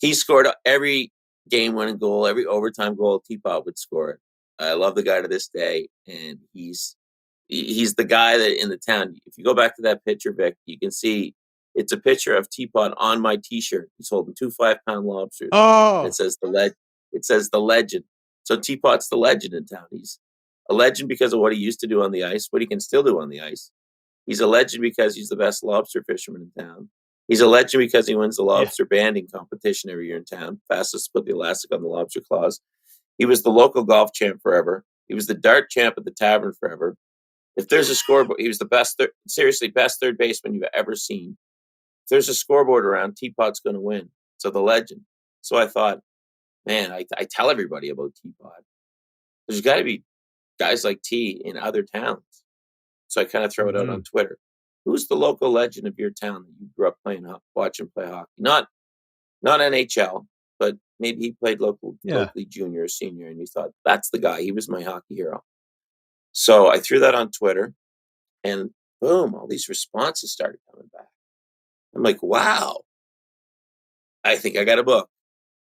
he scored every game-winning goal, every overtime goal. Teapot would score it. I love the guy to this day, and he's the guy that in the town. If you go back to that picture, Vic, you can see it's a picture of Teapot on my T-shirt. He's holding 2 5-pound lobsters. Oh, It says the legend. So Teapot's the legend in town. He's a legend because of what he used to do on the ice, what he can still do on the ice. He's a legend because he's the best lobster fisherman in town. He's a legend because he wins the lobster banding competition every year in town. Fastest to put the elastic on the lobster claws. He was the local golf champ forever. He was the dart champ at the tavern forever. If there's a scoreboard, he was the best third baseman you've ever seen. If there's a scoreboard around, Teapot's going to win. So the legend. So I thought, man, I tell everybody about Teapot. There's got to be guys like T in other towns. So I kind of throw it out on Twitter. Who's the local legend of your town that you grew up watching play hockey? Not NHL, but maybe he played locally junior or senior, and you thought, that's the guy. He was my hockey hero. So I threw that on Twitter, and boom, all these responses started coming back. I'm like, wow, I think I got a book.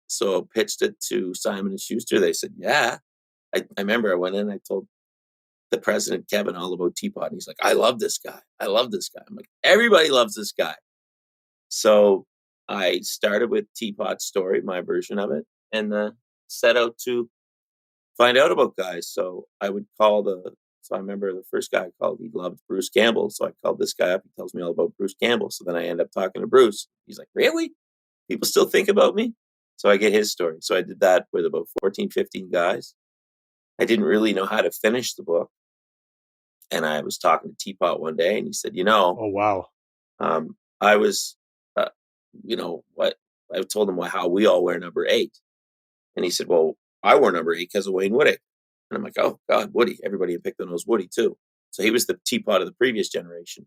So I pitched it to Simon & Schuster. They said, yeah. I remember I went in and I told the president, Kevin, all about Teapot. And he's like, I love this guy. I love this guy. I'm like, everybody loves this guy. So I started with Teapot's story, my version of it, and set out to find out about guys. So I would call so I remember the first guy I called, he loved Bruce Campbell. So I called this guy up. He tells me all about Bruce Campbell. So then I end up talking to Bruce. He's like, really? People still think about me? So I get his story. So I did that with about 14, 15 guys. I didn't really know how to finish the book. And I was talking to Teapot one day, and he said, oh, wow. I was, what I told him how we all wear number 8. And he said, well, I wore number 8 because of Wayne Woodick. And I'm like, oh, God, Woody. Everybody in Pictou knows Woody, too. So he was the Teapot of the previous generation.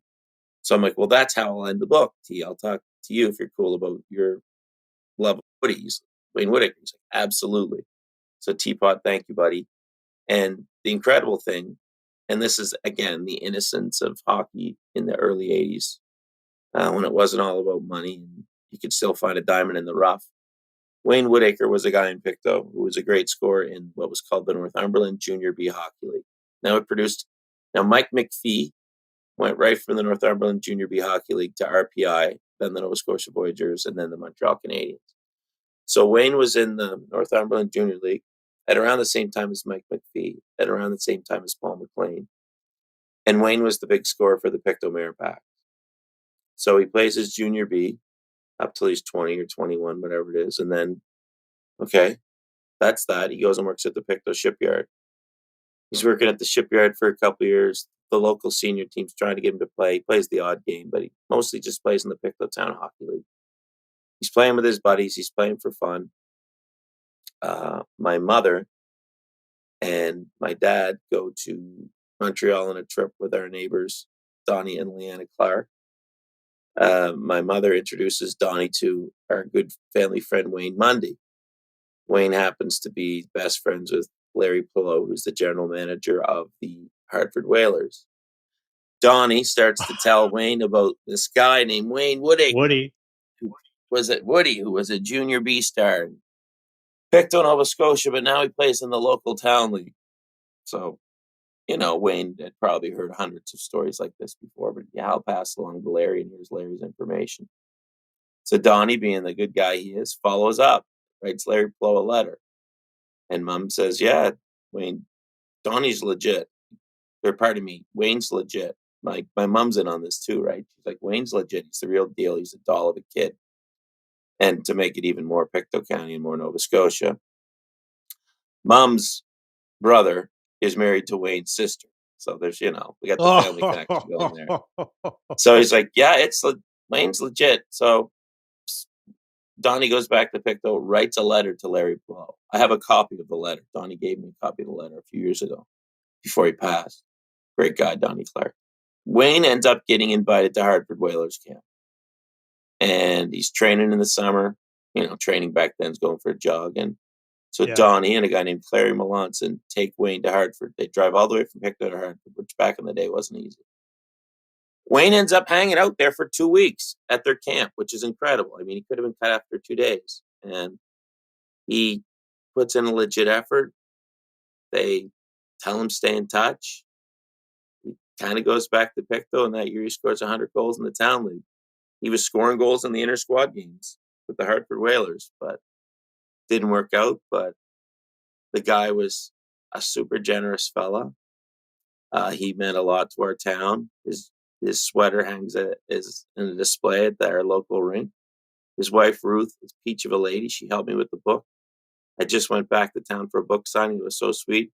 So I'm like, well, that's how I'll end the book, T. I'll talk to you if you're cool about your love of Woody. He's Wayne Woodick. He's like, absolutely. So Teapot, thank you, buddy. And the incredible thing, and this is, again, the innocence of hockey in the early 80s, when it wasn't all about money and you could still find a diamond in the rough. Wayne Woodacre was a guy in Pictou who was a great scorer in what was called the Northumberland Junior B Hockey League. Now Mike McPhee went right from the Northumberland Junior B Hockey League to RPI, then the Nova Scotia Voyageurs, and then the Montreal Canadiens. So Wayne was in the Northumberland Junior League at around the same time as Mike McPhee, at around the same time as Paul McLean. And Wayne was the big scorer for the Pictou Maripax. So he plays his Junior B up till he's 20 or 21, whatever it is. And then, okay, that's that. He goes and works at the Pictou shipyard. He's working at the shipyard for a couple of years. The local senior team's trying to get him to play. He plays the odd game, but he mostly just plays in the Pictou Town Hockey League. He's playing with his buddies. He's playing for fun. My mother and my dad go to Montreal on a trip with our neighbors, Donnie and Leanna Clark. My mother introduces Donnie to our good family friend, Wayne Mundy. Wayne happens to be best friends with Larry Pillow, who's the general manager of the Hartford Whalers. Donnie starts to tell Wayne about this guy named Wayne Woody. Woody. Who was a Junior B star. Pictou, Nova Scotia, but now he plays in the local town league. So, Wayne had probably heard hundreds of stories like this before, but yeah, I'll pass along to Larry, and here's Larry's information. So Donnie, being the good guy he is, follows up, writes Larry Pictou a letter. And Mom says, yeah, Wayne, Donnie's legit. Or pardon me, Wayne's legit. My mom's in on this too, right? She's like, Wayne's legit. He's the real deal. He's a doll of a kid. And to make it even more Pictou County and more Nova Scotia, Mom's brother is married to Wayne's sister. So there's, we got the family connection going there. So he's like, yeah, Wayne's legit. So Donnie goes back to Pictou, writes a letter to Larry Pictou. I have a copy of the letter. Donnie gave me a copy of the letter a few years ago before he passed. Great guy, Donnie Clark. Wayne ends up getting invited to Hartford Whalers camp. And he's training in the summer. Training back then is going for a jog. And so Donnie and a guy named Clary Melanson take Wayne to Hartford. They drive all the way from Pictou to Hartford, which back in the day wasn't easy. Wayne ends up hanging out there for 2 weeks at their camp, which is incredible. I mean, he could have been cut after 2 days. And he puts in a legit effort. They tell him stay in touch. He kind of goes back to Pictou, and that year he scores 100 goals in the town league. He was scoring goals in the inter-squad games with the Hartford Whalers, but didn't work out. But the guy was a super generous fella. He meant a lot to our town. His sweater is in a display at our local rink. His wife, Ruth, is a peach of a lady. She helped me with the book. I just went back to town for a book signing. It was so sweet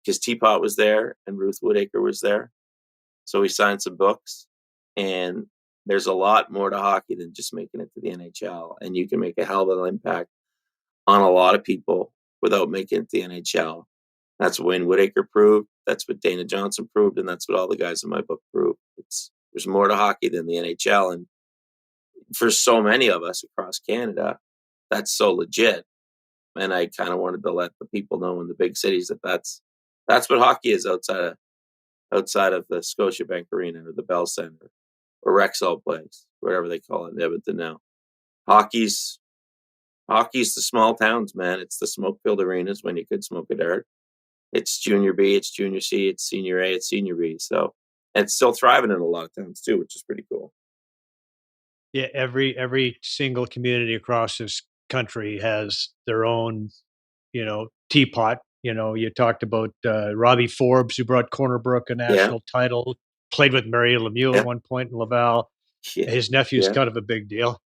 because Teapot was there and Ruth Woodacre was there. So we signed some books. And there's a lot more to hockey than just making it to the NHL. And you can make a hell of an impact on a lot of people without making it to the NHL. That's what Wayne Woodacre proved. That's what Dana Johnson proved. And that's what all the guys in my book proved. There's more to hockey than the NHL. And for so many of us across Canada, that's so legit. And I kind of wanted to let the people know in the big cities that that's what hockey is outside of the Scotiabank Arena or the Bell Centre or Rexall Place, whatever they call it in Edmonton now. Hockey's the small towns, man. It's the smoke-filled arenas when you could smoke a dart. It's junior B, it's junior C, it's senior A, it's senior B. So, and it's still thriving in a lot of towns too, which is pretty cool. Yeah, every single community across this country has their own, teapot. You talked about Robbie Forbes, who brought Corner Brook a national title, played with Mario Lemieux at one point in Laval. Yeah. His nephew's kind of a big deal.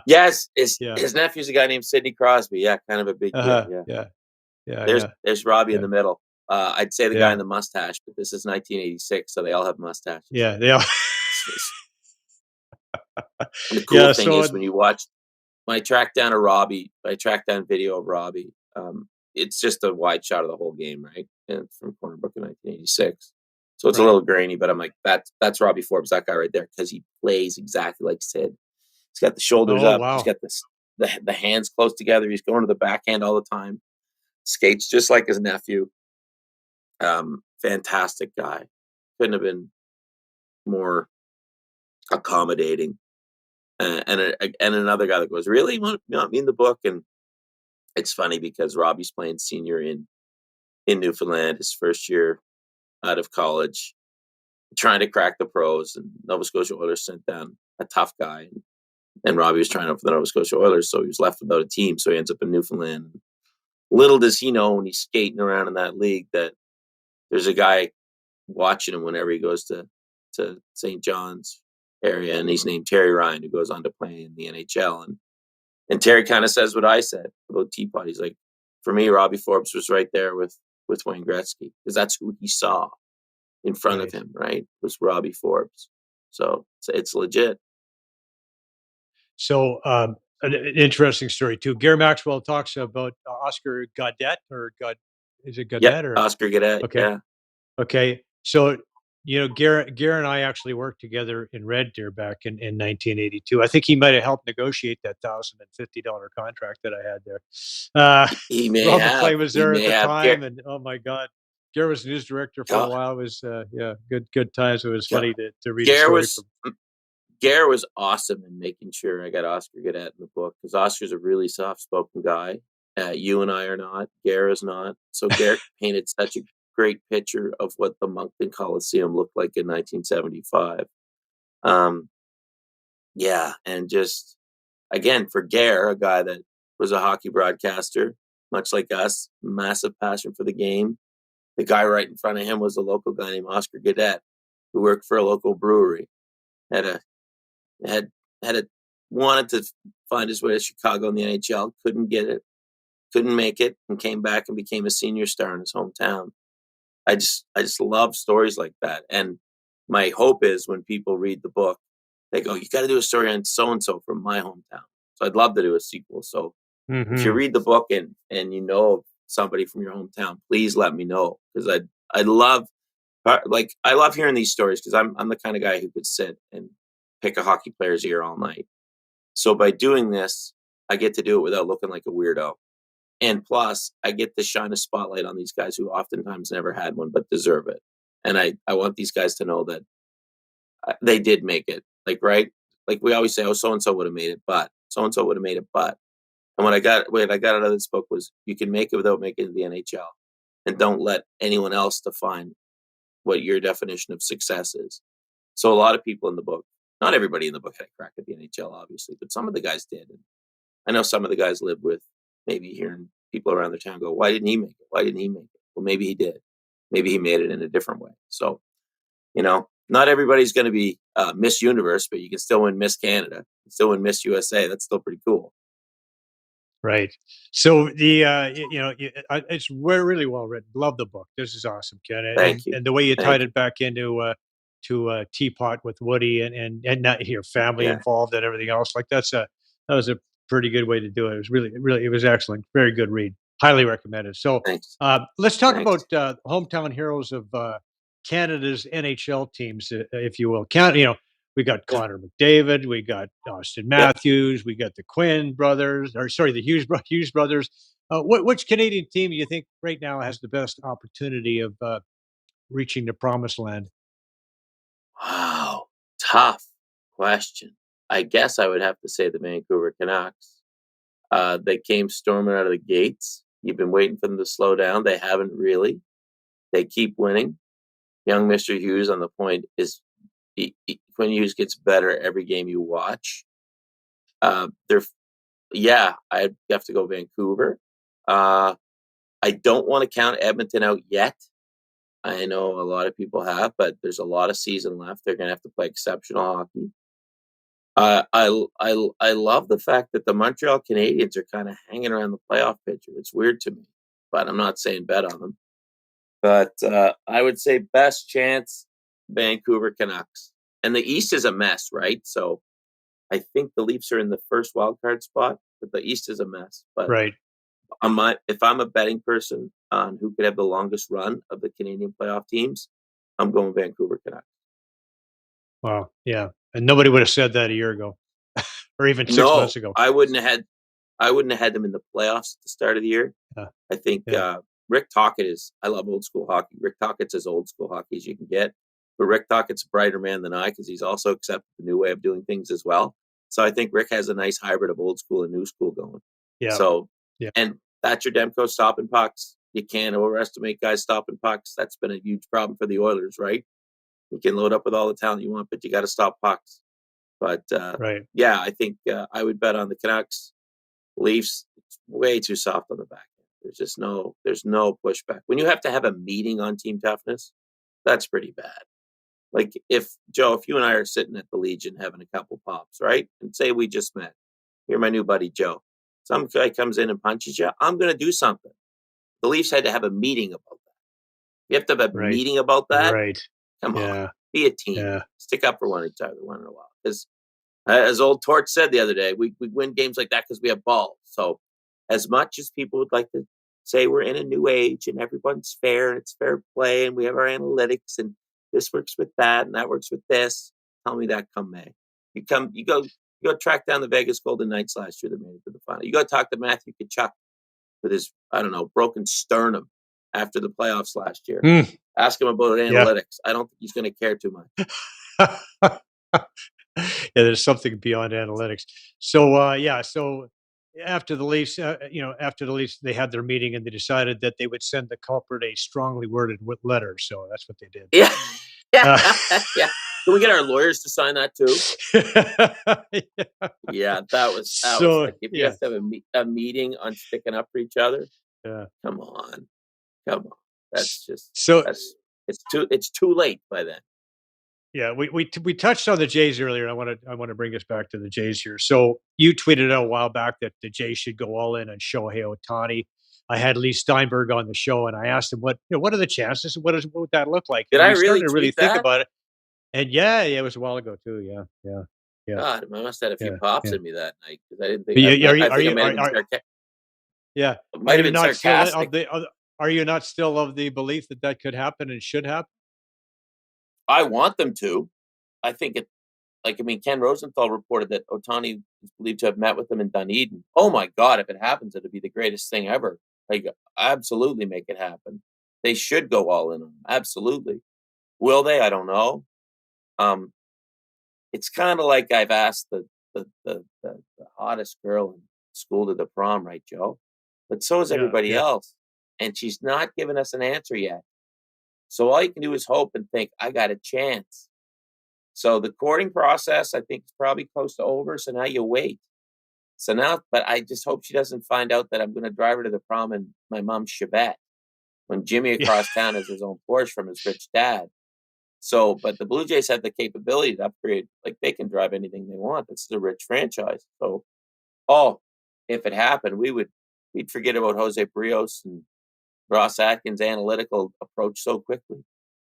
Yes, his nephew's a guy named Sidney Crosby. Yeah, kind of a big deal. Yeah. There's Robbie in the middle. I'd say the guy in the mustache, but this is 1986, so they all have mustaches. Yeah, they all. And the cool thing is when you watch, when I tracked down video of Robbie. It's just a wide shot of the whole game, right? And it's from Corner Brook in 1986. So it's a little grainy, but I'm like, that's Robbie Forbes, that guy right there, because he plays exactly like Sid. He's got the shoulders up. Wow. He's got the hands close together. He's going to the backhand all the time. Skates just like his nephew. Fantastic guy. Couldn't have been more accommodating. And another guy that goes, really? You want me in the book? And it's funny because Robbie's playing senior in Newfoundland, his first year out of college, trying to crack the pros, and Nova Scotia Oilers sent down a tough guy. And Robbie was trying out for the Nova Scotia Oilers, so he was left without a team. So he ends up in Newfoundland. Little does he know when he's skating around in that league that there's a guy watching him whenever he goes to St. John's area, and he's named Terry Ryan, who goes on to play in the NHL. And Terry kind of says what I said about Teapot. He's like, for me, Robbie Forbes was right there with Wayne Gretzky, because that's who he saw in front of him, right? Was Robbie Forbes. So it's legit. So an interesting story too. Gary Maxwell talks about Oscar Gaudet, is it Gaudet or Oscar Gaudet? Okay. Yeah. Okay. So Gary and I actually worked together in Red Deer back in 1982. I think he might have helped negotiate that $1,050 contract that I had there. He may Robert have. Clay was there at the time, Gary. and oh my God, Gary was news director for a while. It was good times. It was funny to read a story from. Gare was awesome in making sure I got Oscar Gaudette in the book, because Oscar's a really soft-spoken guy. You and I are not. Gare is not. So Gare painted such a great picture of what the Moncton Coliseum looked like in 1975. Yeah, and just, again, for Gare, a guy that was a hockey broadcaster, much like us, massive passion for the game. The guy right in front of him was a local guy named Oscar Gaudette, who worked for a local brewery. Had wanted to find his way to Chicago in the NHL, couldn't get it, couldn't make it, and came back and became a senior star in his hometown. I just love stories like that. And my hope is when people read the book, they go, you got to do a story on so-and-so from my hometown. So I'd love to do a sequel. So if you read the book and you know somebody from your hometown, please let me know, because I love hearing these stories, because I'm the kind of guy who could sit and pick a hockey player's ear all night. So by doing this, I get to do it without looking like a weirdo. And plus, I get to shine a spotlight on these guys who oftentimes never had one but deserve it. And I want these guys to know that they did make it. Like, right? Like we always say, oh, so-and-so would have made it, but so-and-so would have made it, but. And what I got out of this book was, you can make it without making it to the NHL. And don't let anyone else define what your definition of success is. So a lot of people in the book, not everybody in the book had a crack at the NHL, obviously, but some of the guys did. And I know some of the guys lived with maybe hearing people around their town go, why didn't he make it? Why didn't he make it? Well, maybe he did. Maybe he made it in a different way. So, not everybody's going to be Miss Universe, but you can still win Miss Canada. You can still win Miss USA. That's still pretty cool. Right. So it's really well written. Love the book. This is awesome, Ken. Thank you. And the way you Thank tied you. it back into to Teapot with Woody and not your family involved and everything else. Like that was a pretty good way to do it. It was really it was excellent. Very good read. Highly recommended. So Thanks. let's talk Thanks. about hometown heroes of Canada's NHL teams, if you will. We got Connor McDavid, we got Austin Matthews, we got the Quinn brothers, the Hughes brothers. Which Canadian team do you think right now has the best opportunity of reaching the promised land? Wow. Tough question. I guess I would have to say the Vancouver Canucks. They came storming out of the gates. You've been waiting for them to slow down. They haven't really. They keep winning. Young Mr. Hughes on the point is, Quinn Hughes gets better every game you watch. I'd have to go Vancouver. I don't want to count Edmonton out yet. I know a lot of people have, but there's a lot of season left. They're going to have to play exceptional hockey. I love the fact that the Montreal Canadiens are kind of hanging around the playoff picture. It's weird to me, but I'm not saying bet on them. But I would say best chance, Vancouver Canucks. And the East is a mess, right? So I think the Leafs are in the first wildcard spot, but the East is a mess. But right. If I'm a betting person on who could have the longest run of the Canadian playoff teams, I'm going Vancouver Canucks. Wow. Yeah. And nobody would have said that a year ago or even 6 months ago. I wouldn't have had them in the playoffs at the start of the year. I think Rick Tocchet I love old school hockey. Rick Tockett's as old school hockey as you can get. But Rick Tockett's a brighter man than I, because he's also accepted the new way of doing things as well. So I think Rick has a nice hybrid of old school and new school going. Yeah. So, and Thatcher Demko stopping pucks. You can't overestimate guys stopping pucks. That's been a huge problem for the Oilers, right? You can load up with all the talent you want, but you got to stop pucks. But I think I would bet on the Canucks. Leafs, it's way too soft on the back end. There's no pushback. When you have to have a meeting on team toughness, that's pretty bad. Like if you and I are sitting at the Legion having a couple pops, right? And say we just met. You're my new buddy, Joe. Some guy comes in and punches you. I'm going to do something. The Leafs had to have a meeting about that. You have to have a meeting about that. Right. Come on. Be a team. Yeah. Stick up for one another once in a while. Because as old Torch said the other day, we win games like that because we have balls. So as much as people would like to say we're in a new age and everyone's fair and it's fair play and we have our analytics and this works with that and that works with this, tell me that come May. You go track down the Vegas Golden Knights last year that made it to the final. You go talk to Matthew Tkachuk with his, broken sternum after the playoffs last year. Ask him about analytics. I don't think he's going to care too much. there's something beyond analytics. So so after the Leafs, they had their meeting and they decided that they would send the culprit a strongly worded letter. So that's what they did. Yeah. Uh, Yeah. Can we get our lawyers to sign that too? yeah. Yeah, that was So like if you yeah, have to have a meeting on sticking up for each other, yeah. come on. Come on. That's just So it's too late by then. yeah, we touched on the Jays earlier. And I want to bring us back to the Jays here. So you tweeted out a while back that the Jays should go all in on Shohei Ohtani. I had Lee Steinberg on the show, and I asked him what are the chances? What would that look like? Did And I we really started to really tweet think that? about it. And yeah, it was a while ago too. Yeah, God, I must have had a few yeah, pops yeah. in me that night because I didn't But think you, I think I might have been yeah? Are might have you been not still sarcastic. of the? Are you not still of the belief that that could happen and should happen? I want them to. I think Ken Rosenthal reported that Ohtani is believed to have met with them in Dunedin. Oh my God, if it happens, it'd be the greatest thing ever. Like, absolutely make it happen. They should go all in on him. Absolutely. Will they? I don't know. It's kind of like I've asked the hottest girl in school to the prom, right, Joe? But so is Yeah, everybody yeah, else. And she's not given us an answer yet. So all you can do is hope and think, I got a chance. So the courting process, I think, is probably close to over. So now you wait. So now, but I just hope she doesn't find out that I'm going to drive her to the prom in my mom's Chevette when Jimmy yeah, across town has his own Porsche from his rich dad. So, but the Blue Jays have the capability to upgrade. Like, they can drive anything they want. This is a rich franchise. So, if it happened, we'd forget about Jose Brios and Ross Atkins' analytical approach so quickly.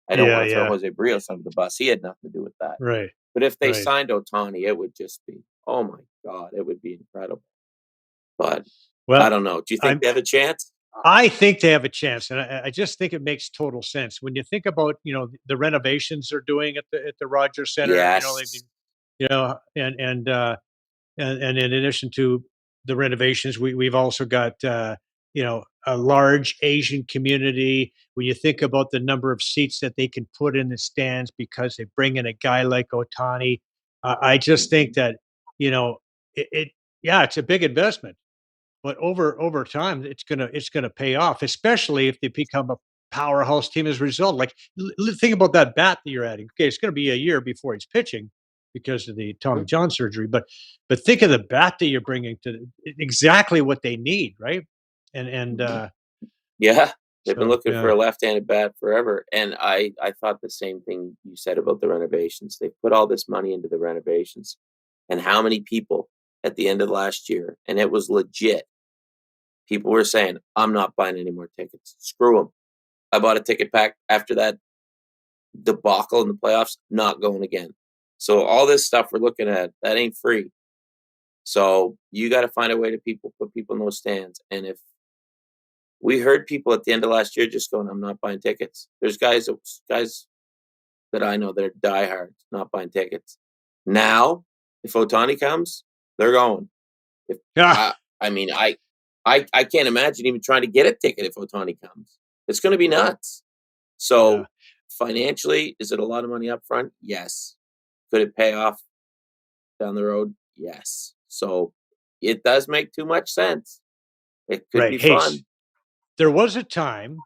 I don't yeah, want to throw yeah. Jose Brios under the bus. He had nothing to do with that. Right, But if they right. signed Ohtani, it would just be, oh my God, it would be incredible. But I Well, don't know. Do you think I'm they have a chance? I think they have a chance, and I just think it makes total sense when you think about the renovations they're doing at the Rogers Center. They've Yes. been, and in addition to the renovations, we've also got a large Asian community. When you think about the number of seats that they can put in the stands because they bring in a guy like Otani, I just think that you know it yeah, it's a big investment, but over time it's gonna pay off, especially if they become a powerhouse team as a result. Like, think about that bat that you're adding. Okay, it's gonna be a year before he's pitching because of the Tommy Mhm. John surgery, but think of the bat that you're bringing to exactly what they need, right? And Yeah. They've been so looking for yeah, a left-handed bat forever. And I thought the same thing you said about the renovations. They put all this money into the renovations. And how many people at the end of last year, and it was legit, people were saying, I'm not buying any more tickets. Screw them. I bought a ticket pack after that debacle in the playoffs, not going again. So all this stuff we're looking at, that ain't free. So you got to find a way to put people in those stands. And if we heard people at the end of last year just going, I'm not buying tickets. There's guys that I know that are diehards, not buying tickets. Now, if Otani comes, they're going. If yeah, I mean, I can't imagine even trying to get a ticket if Otani comes. It's going to be nuts. yeah. So financially, is it a lot of money up front? Yes. Could it pay off down the road? Yes. So it does make too much sense. It could Right. be Hey, fun. there was a time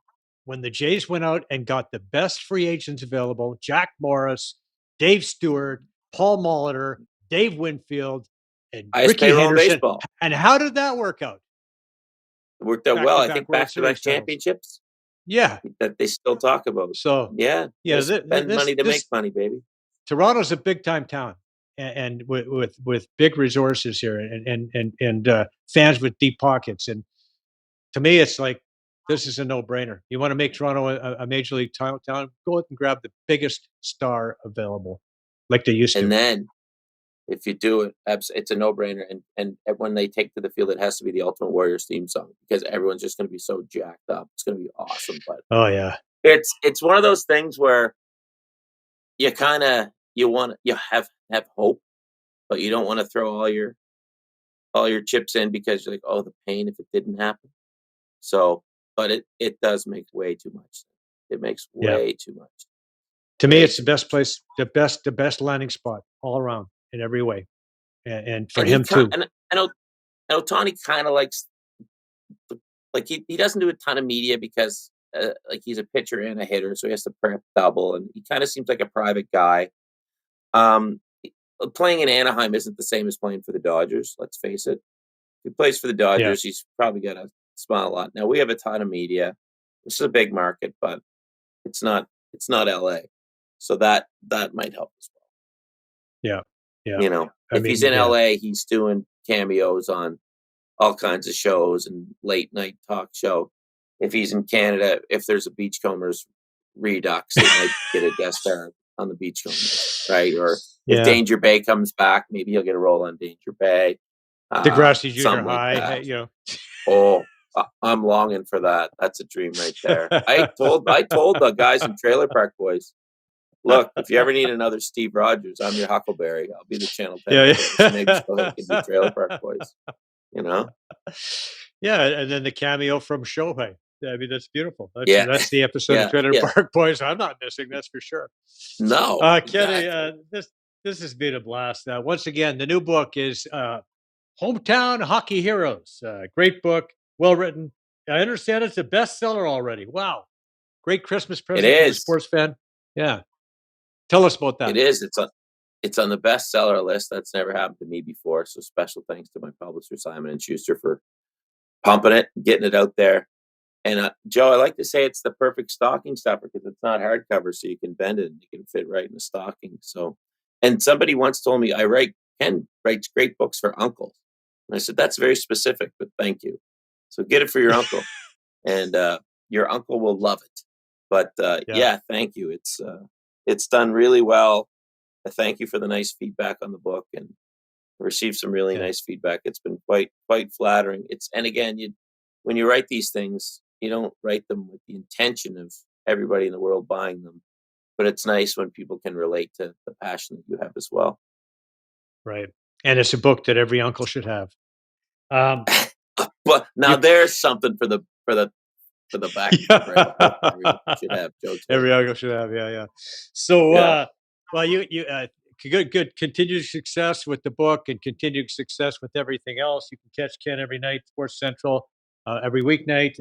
when the Jays went out and got the best free agents available: Jack Morris, Dave Stewart, Paul Molitor, Dave Winfield, and Highest Ricky payroll in Henderson. baseball. And how did that work out? It worked out Back well. to I back think World back-to-back Series titles. championships Yeah. that they still talk about. So Yeah, yeah, they spend money to make money, baby. Toronto's a big time town, and with big resources here, and fans with deep pockets. And to me, it's like this is a no brainer. You want to make Toronto a major league town? Go out and grab the biggest star available, like they used And to. then if you do it, it's a no-brainer. And when they take to the field, it has to be the Ultimate Warriors theme song because everyone's just going to be so jacked up. It's going to be awesome. But Oh yeah, it's one of those things where you kind of you have hope, but you don't want to throw all your chips in because you're like, oh, the pain if it didn't happen. So, but it does make way too much sense. It makes yeah. way too much. To me, Way it's the too best much. place, the best landing spot all around. in every way. And for And him too. and Otani kind of likes, like he doesn't do a ton of media because like he's a pitcher and a hitter, so he has to prep double, and he kind of seems like a private guy. Um, Playing in Anaheim isn't the same as playing for the Dodgers. Let's face it. If he plays for the Dodgers, he's probably got to smile a lot. Now we have a ton of media. This is a big market, but it's not LA, so that might help as well. Yeah. You know, if he's in LA, he's doing cameos on all kinds of shows and late night talk show. If he's in Canada, if there's a Beachcombers Redux, he might get a guest star on the Beachcombers, right? Or if Danger Bay comes back, maybe he'll get a role on Danger Bay. Degrassi Junior like High, that. you know. Oh, I'm longing for that. That's a dream right there. I told the guys in Trailer Park Boys, look, if you ever need another Steve Rogers, I'm your Huckleberry. I'll be the Channel 10. Maybe Shohei can do Trailer Park Boys. You know? Yeah, and then the cameo from Shohei. I mean, that's beautiful. That's the episode of Trailer Park Boys I'm not missing, that's for sure. No. Kenny, this has been a blast. Once again, the new book is Hometown Hockey Heroes. Great book, well written. I understand it's a bestseller already. Wow. Great Christmas present for a sports fan. Yeah. Tell us about that. It is. It's on the bestseller list. That's never happened to me before. So special thanks to my publisher, Simon & Schuster, for pumping it, getting it out there. And Joe, I like to say it's the perfect stocking stuffer because it's not hardcover, so you can bend it and you can fit right in the stocking. So, and somebody once told me Ken writes great books for uncles. And I said, that's very specific, but thank you. So get it for your uncle, and your uncle will love it. But thank you. It's done really well. I thank you for the nice feedback on the book, and I received some really nice feedback. It's been quite flattering. And again, when you write these things, you don't write them with the intention of everybody in the world buying them, but it's nice when people can relate to the passion that you have as well. Right, and it's a book that every uncle should have. But now there's something for the back. Should have Joe Tilley. Every uncle should have. Yeah. So, well, you good continued success with the book and continued success with everything else. You can catch Ken every night, Sports Central, every weeknight.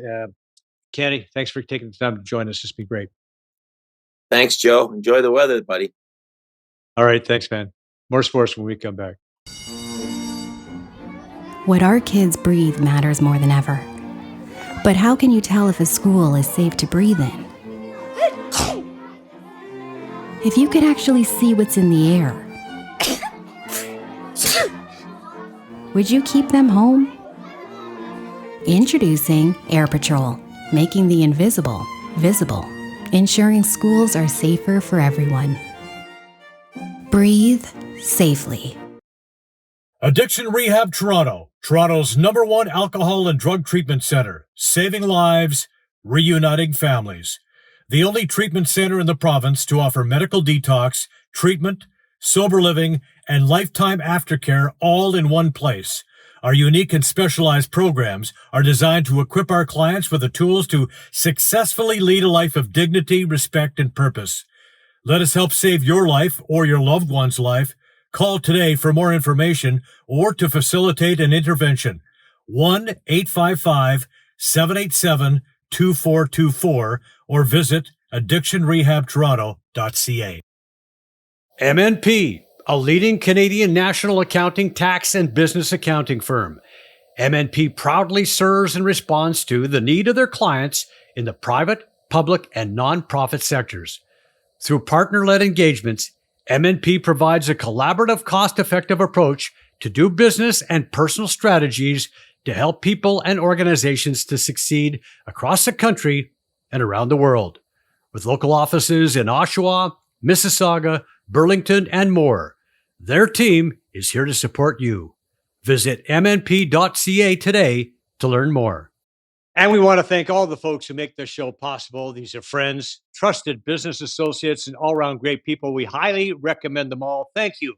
Kenny, thanks for taking the time to join us. It's been great. Thanks, Joe. Enjoy the weather, buddy. All right. Thanks, man. More sports when we come back. What our kids breathe matters more than ever. But how can you tell if a school is safe to breathe in? If you could actually see what's in the air, would you keep them home? Introducing Air Patrol, making the invisible visible, ensuring schools are safer for everyone. Breathe safely. Addiction Rehab Toronto, Toronto's #1 alcohol and drug treatment center, saving lives, reuniting families. The only treatment center in the province to offer medical detox, treatment, sober living, and lifetime aftercare all in one place. Our unique and specialized programs are designed to equip our clients with the tools to successfully lead a life of dignity, respect, and purpose. Let us help save your life or your loved one's life. Call today for more information or to facilitate an intervention. 1-855-787-2424 or visit addictionrehabtoronto.ca. MNP, a leading Canadian national accounting, tax, and business accounting firm. MNP proudly serves and responds to the need of their clients in the private, public, and nonprofit sectors. Through partner-led engagements, MNP provides a collaborative, cost-effective approach to do business and personal strategies to help people and organizations to succeed across the country and around the world. With local offices in Oshawa, Mississauga, Burlington, and more, their team is here to support you. Visit mnp.ca today to learn more. And we want to thank all the folks who make this show possible. These are friends, trusted business associates, and all-around great people. We highly recommend them all. Thank you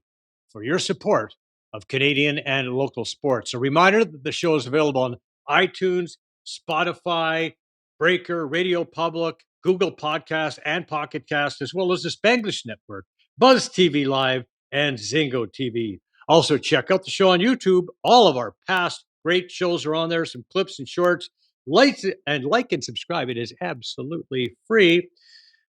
for your support of Canadian and local sports. A reminder that the show is available on iTunes, Spotify, Breaker, Radio Public, Google Podcast, and Pocket Cast, as well as the Spanglish Network, Buzz TV Live, and Zingo TV. Also, check out the show on YouTube. All of our past great shows are on there, some clips and shorts. Like and subscribe. It is absolutely free.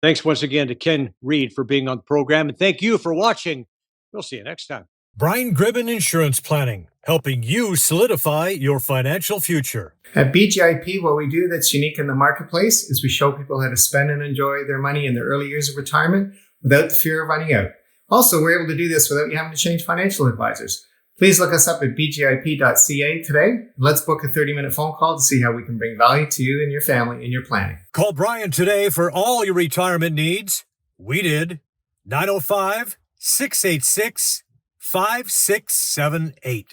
Thanks once again to Ken Reid for being on the program, and thank you for watching. We'll see you next time. Brian Gribben Insurance Planning, helping you solidify your financial future. At BGIP, what we do that's unique in the marketplace is we show people how to spend and enjoy their money in the early years of retirement without the fear of running out. Also, we're able to do this without you having to change financial advisors. Please look us up at bgip.ca today. Let's book a 30-minute phone call to see how we can bring value to you and your family in your planning. Call Brian today for all your retirement needs. We did. 905-686-5678.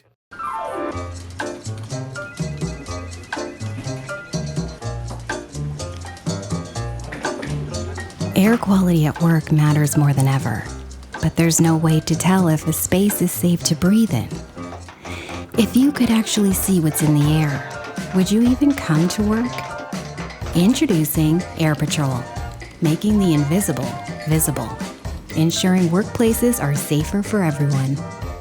Air quality at work matters more than ever, but there's no way to tell if a space is safe to breathe in. If you could actually see what's in the air, would you even come to work? Introducing Air Patrol, making the invisible visible, ensuring workplaces are safer for everyone.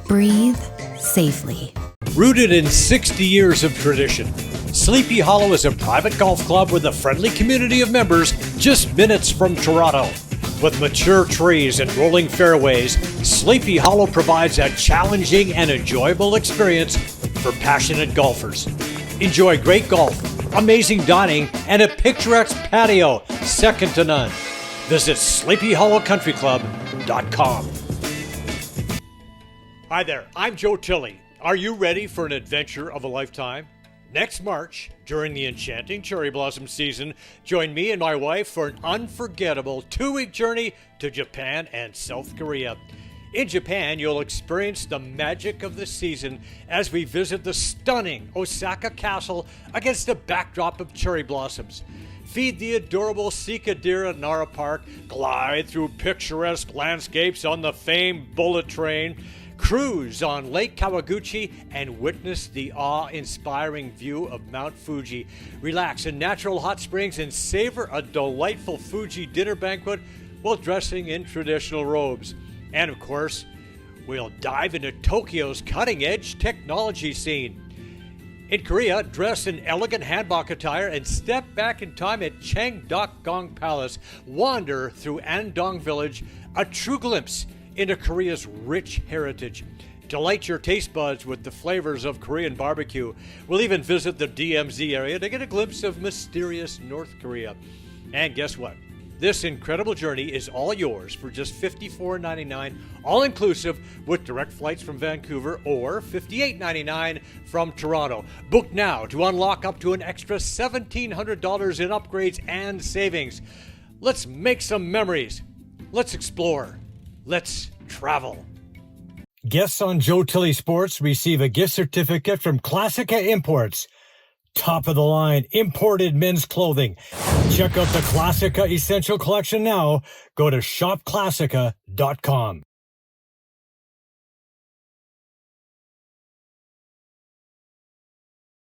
Breathe safely. Rooted in 60 years of tradition, Sleepy Hollow is a private golf club with a friendly community of members just minutes from Toronto. With mature trees and rolling fairways, Sleepy Hollow provides a challenging and enjoyable experience for passionate golfers. Enjoy great golf, amazing dining, and a picturesque patio second to none. Visit SleepyHollowCountryClub.com. Hi there, I'm Joe Tilley. Are you ready for an adventure of a lifetime? Next March, during the enchanting cherry blossom season, join me and my wife for an unforgettable 2-week journey to Japan and South Korea. In Japan, you'll experience the magic of the season as we visit the stunning Osaka Castle against the backdrop of cherry blossoms. Feed the adorable Sika deer at Nara Park, glide through picturesque landscapes on the famed bullet train, cruise on Lake Kawaguchi, and witness the awe-inspiring view of Mount Fuji. Relax in natural hot springs and savor a delightful Fuji dinner banquet while dressing in traditional robes. And of course, we'll dive into Tokyo's cutting-edge technology scene. In Korea, dress in elegant hanbok attire and step back in time at Cheongdokgung Palace. Wander through Andong Village, a true glimpse into Korea's rich heritage. Delight your taste buds with the flavors of Korean barbecue. We'll even visit the DMZ area to get a glimpse of mysterious North Korea. And guess what? This incredible journey is all yours for just $54.99, all-inclusive, with direct flights from Vancouver, or $58.99 from Toronto. Book now to unlock up to an extra $1,700 in upgrades and savings. Let's make some memories. Let's explore. Let's travel. Guests on Joe Tilley Sports receive a gift certificate from Classica Imports. Top of the line imported men's clothing. Check out the Classica Essential Collection now. Go to shopclassica.com.